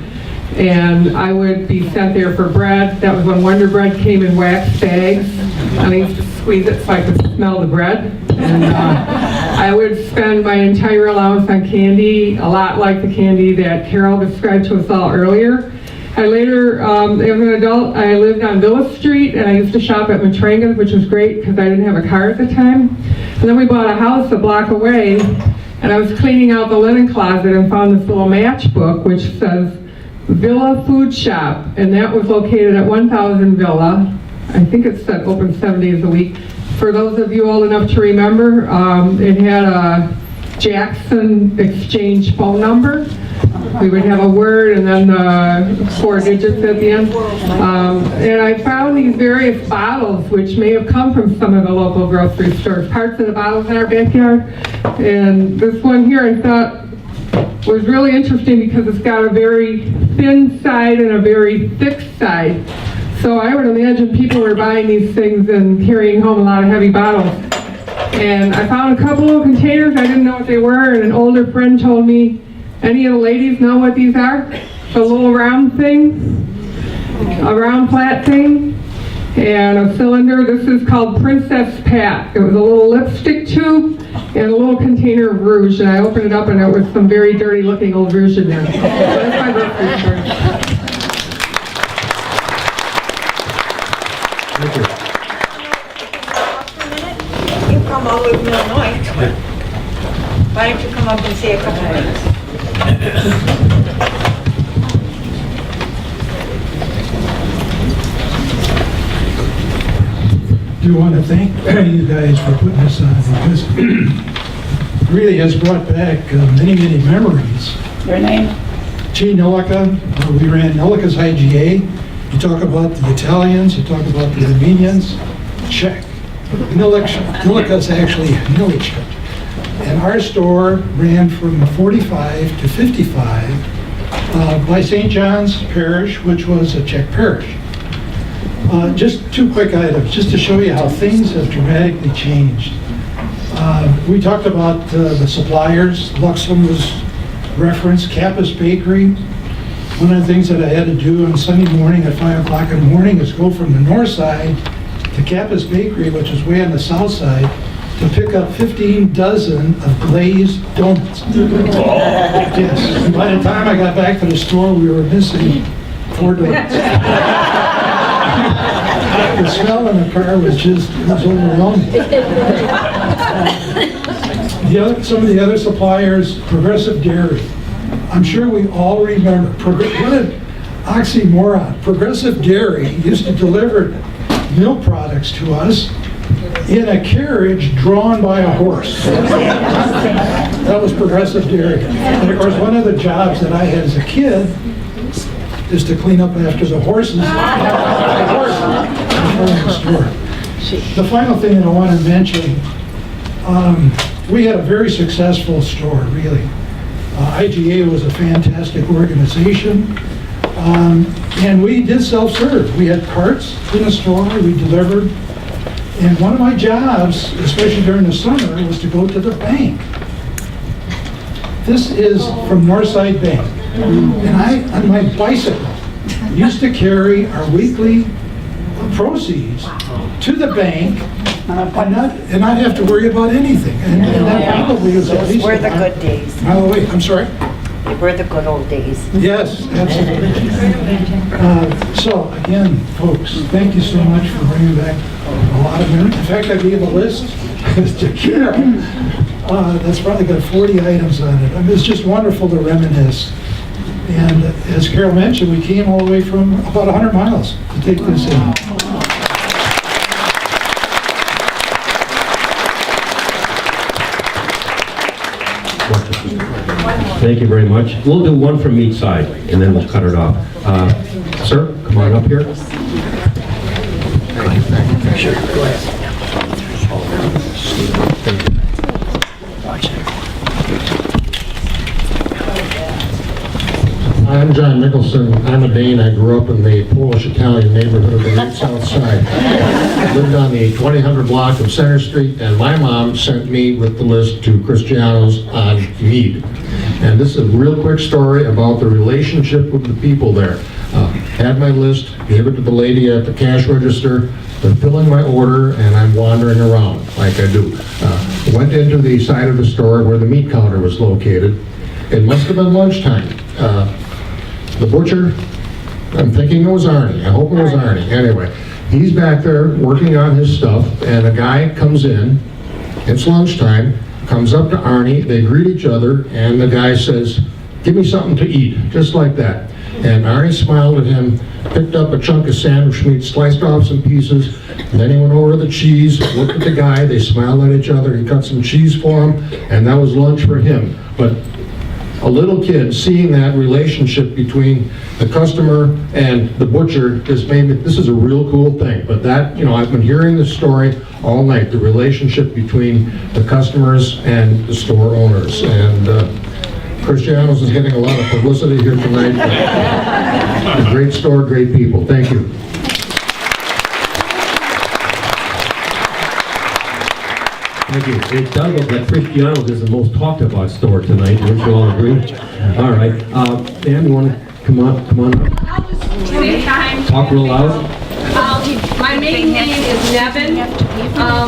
And I would be sent there for bread. That was when Wonder Bread came in wax bags, and I used to squeeze it so I could smell the bread. And I would spend my entire allowance on candy, a lot like the candy that Carol described to us all earlier. I later, as an adult, I lived on Villa Street, and I used to shop at Matranga's, which was great because I didn't have a car at the time. And then we bought a house a block away, and I was cleaning out the linen closet and found this little matchbook which says Villa Food Shop, and that was located at 1000 Villa. I think it said open 7 days a week. For those of you old enough to remember, it had a Jackson Exchange phone number. We would have a word and then 4 digits at the end. And I found these various bottles which may have come from some of the local grocery stores, parts of the bottles in our backyard. And this one here I thought was really interesting because it's got a very thin side and a very thick side. So I would imagine people were buying these things and carrying home a lot of heavy bottles. And I found a couple of containers, I didn't know what they were, and an older friend told me, any of the ladies know what these are? The little round thing, a round flat thing, and a cylinder. This is called Princess Pat. It was a little lipstick tube and a little container of rouge, and I opened it up and there was some very dirty looking old rouge in there. So that's my grocery store. Thank you. You come all the way from Illinois. Why don't you come up and say a couple things? I do want to thank you guys for putting this on because it really has brought back many memories. Your name? G. Nillica. We ran Nillica's IGA. You talk about the Italians, you talk about the Armenians, Czech. Nillica's actually Nilicha. And our store ran from 45 to 55 by St. John's Parish, which was a Czech parish. Just 2 quick items, just to show you how things have dramatically changed. We talked about the suppliers. Luxem was referenced, Kappa's Bakery. One of the things that I had to do on Sunday morning at 5 o'clock in the morning is go from the north side to Kappa's Bakery, which is way on the south side, to pick up 15 dozen of glazed donuts. Yes. And by the time I got back to the store, we were missing 4 donuts. The smell in the car was just, it was overwhelming. Some of the other suppliers, Progressive Dairy. I'm sure we all remember, what an oxymoron. Progressive Dairy used to deliver milk products to us in a carriage drawn by a horse. That was Progressive Dairy. And of course, one of the jobs that I had as a kid is to clean up after the horses. The final thing that I want to mention, we had a very successful store, really. IGA was a fantastic organization, and we did self-serve. We had carts in the store, we delivered, and one of my jobs, especially during the summer, was to go to the bank. This is from Northside Bank, and I, on my bicycle, used to carry our weekly proceeds to the bank and not have to worry about anything. And that probably was at least Those were the good days. Oh, wait, I'm sorry? They were the good old days. Yes, absolutely. So, again, folks, thank you so much for bringing back a lot of memories. In fact, I gave a list to Carol. That's probably got 40 items on it. I mean, it's just wonderful to reminisce. And as Carol mentioned, we came all the way from about 100 miles to take this in. Thank you very much. We'll do one from each side, and then we'll cut it off. Sir, come on up here. I'm John Nicholson. I'm a Dane. I grew up in the Polish-Italian neighborhood of the Great South Side. I lived on the 2000 block of Center Street, and my mom sent me with the list to Cristiano's on Mead. And this is a real quick story about the relationship with the people there. Had my list, gave it to the lady at the cash register. They're filling my order, and I'm wandering around like I do. Went into the side of the store where the meat counter was located. It must have been lunchtime. The butcher, I'm thinking it was Arnie. I hope it was Arnie. Anyway, he's back there working on his stuff, and a guy comes in. It's lunchtime. Comes up to Arnie. They greet each other, and the guy says, "Give me something to eat," just like that. And Arnie smiled at him, picked up a chunk of sandwich meat, sliced off some pieces, and then he went over to the cheese, looked at the guy, they smiled at each other, he cut some cheese for him, and that was lunch for him. But a little kid seeing that relationship between the customer and the butcher just made me, this is a real cool thing. But that, I've been hearing this story all night, the relationship between the customers and the store owners. And Cristiano's is getting a lot of publicity here tonight. A great store, great people. Thank you. Thank you. It does look like Cristiano's is the most talked about store tonight. Don't you all agree? All right. Dan, you want to come on up? Same time. Talk real loud. My maiden name is Nevin.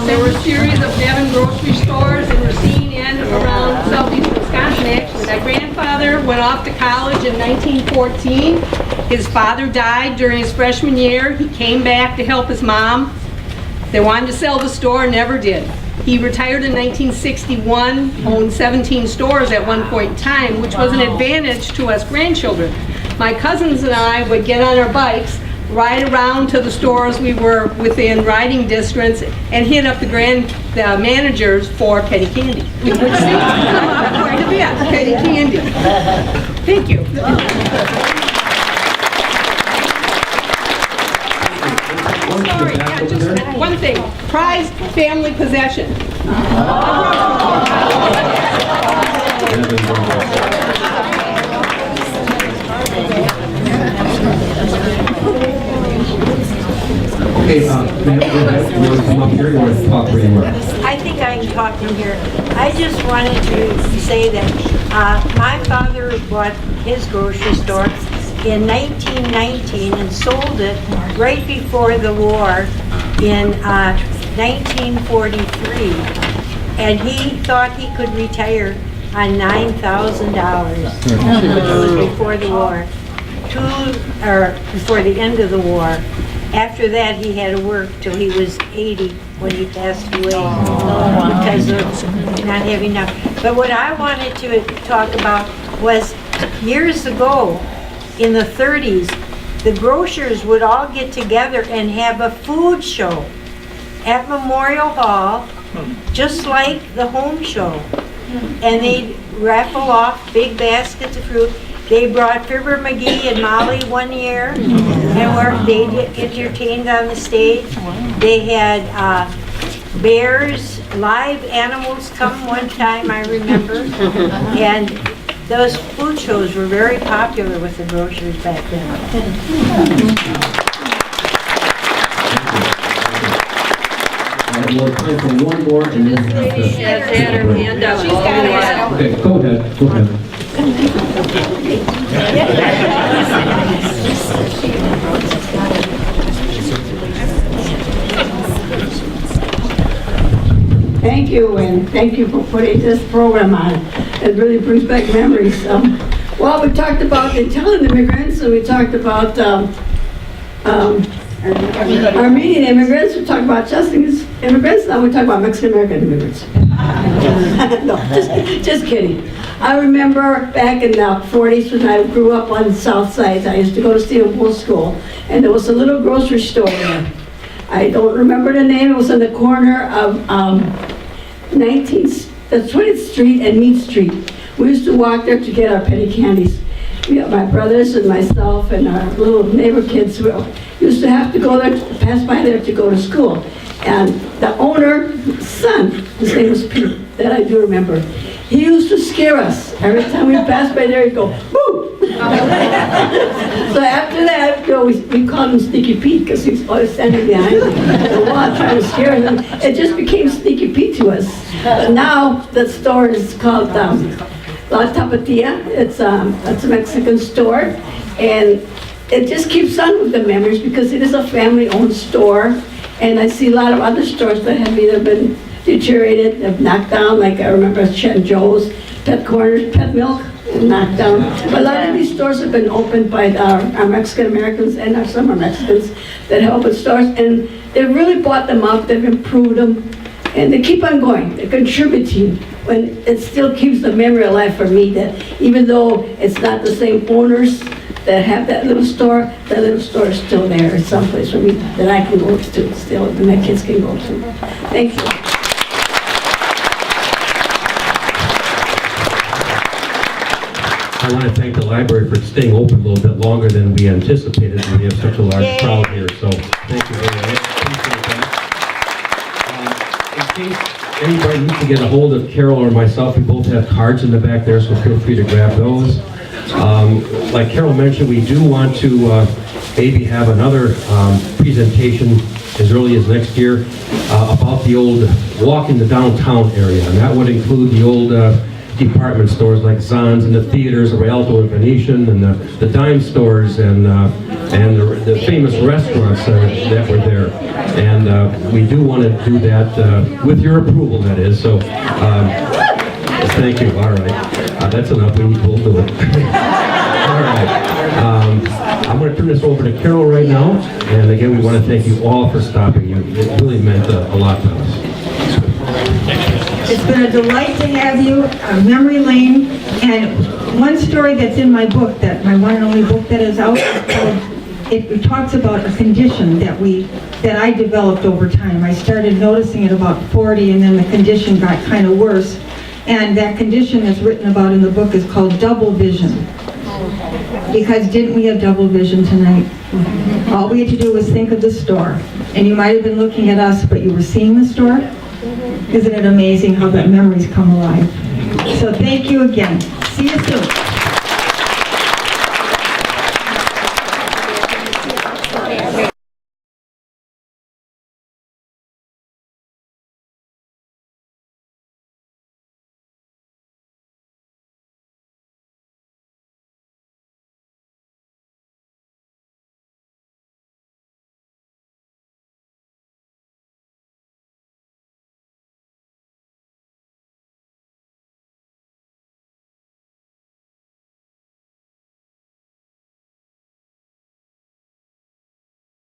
There were a series of Nevin grocery stores in Racine and around southeast Wisconsin, actually. My grandfather went off to college in 1914. His father died during his freshman year. He came back to help his mom. They wanted to sell the store, never did. He retired in 1961, owned 17 stores at one point in time, which was an advantage to us grandchildren. My cousins and I would get on our bikes, ride around to the stores we were within riding distance, and hit up the managers for petty candy, which seems to come up quite a bit, petty candy. Thank you. Sorry, yeah, just one thing. Prized family possession. Okay, ma'am, go ahead. You want to come up here? You want to talk where you are? I think I can talk from here. I just wanted to say that my father bought his grocery store in 1919 and sold it right before the war in 1943. And he thought he could retire on $9,000. It was before the war. Before the end of the war. After that, he had to work till he was 80 when he passed away because of not having enough. But what I wanted to talk about was years ago, in the 30s, the grocers would all get together and have a food show at Memorial Hall, just like the home show. And they'd raffle off big baskets of fruit. They brought Fibber McGee and Molly one year, and they entertained on the stage. They had bears, live animals come one time, I remember. And those food shows were very popular with the grocers back then. We'll time for one more and then we'll have to... She's got her hand up. Okay, go ahead. Go ahead. Thank you, and thank you for putting this program on. It really brings back memories. Well, we talked about Italian immigrants, and we talked about Armenian immigrants, we talked about Chesterton's immigrants, now we talk about Mexican-American immigrants. No, just kidding. I remember back in the 40s when I grew up on the south side, I used to go to Stephen Pool School, and there was a little grocery store there. I don't remember the name, it was on the corner of 20th Street and Mead Street. We used to walk there to get our petty candies. my brothers and myself and our little neighbor kids used to have to go there, pass by there to go to school. And the owner's son, his name was Pete, that I do remember, he used to scare us. Every time we passed by there, he'd go, boo! So after that, we called him Sneaky Pete because he's always standing behind the wall trying to scare them. It just became Sneaky Pete to us. But now the store is called La Tapatia. It's a Mexican store, and it just keeps on with the memories because it is a family-owned store. And I see a lot of other stores that have either been deteriorated, have knocked down, like I remember Chet Joe's, Pet Corners, Pet Milk, and knocked down. But a lot of these stores have been opened by our Mexican-Americans and some are Mexicans that have opened stores, and they've really bought them up, they've improved them, and they keep on going, they're contributing. When it still keeps the memory alive for me that even though it's not the same owners that have that little store is still there. It's someplace for me that I can go to still, and my kids can go to. Thank you. I want to thank the library for staying open a little bit longer than we anticipated, and we have such a large crowd here, so thank you very much. Appreciate that. In case anybody needs to get a hold of Carol or myself, we both have cards in the back there, so feel free to grab those. Like Carol mentioned, we do want to maybe have another presentation as early as next year about the old walk in the downtown area, and that would include the old department stores like Zahn's and the theaters, the Rialto and Venetian, and the dime stores, and the famous restaurants that were there. And we do want to do that with your approval, that is. So thank you. All right. That's enough. We'll do it. All right. I'm going to turn this over to Carol right now. And again, we want to thank you all for stopping. It really meant a lot to us. It's been a delight to have you, Memory Lane, and one story that's in my book, that my one and only book that is out, it talks about a condition that I developed over time. I started noticing it about 40, and then the condition got kind of worse. And that condition that's written about in the book is called double vision. Because didn't we have double vision tonight? All we had to do was think of the store. And you might have been looking at us, but you were seeing the store. Isn't it amazing how that memories come alive? So thank you again. See you soon.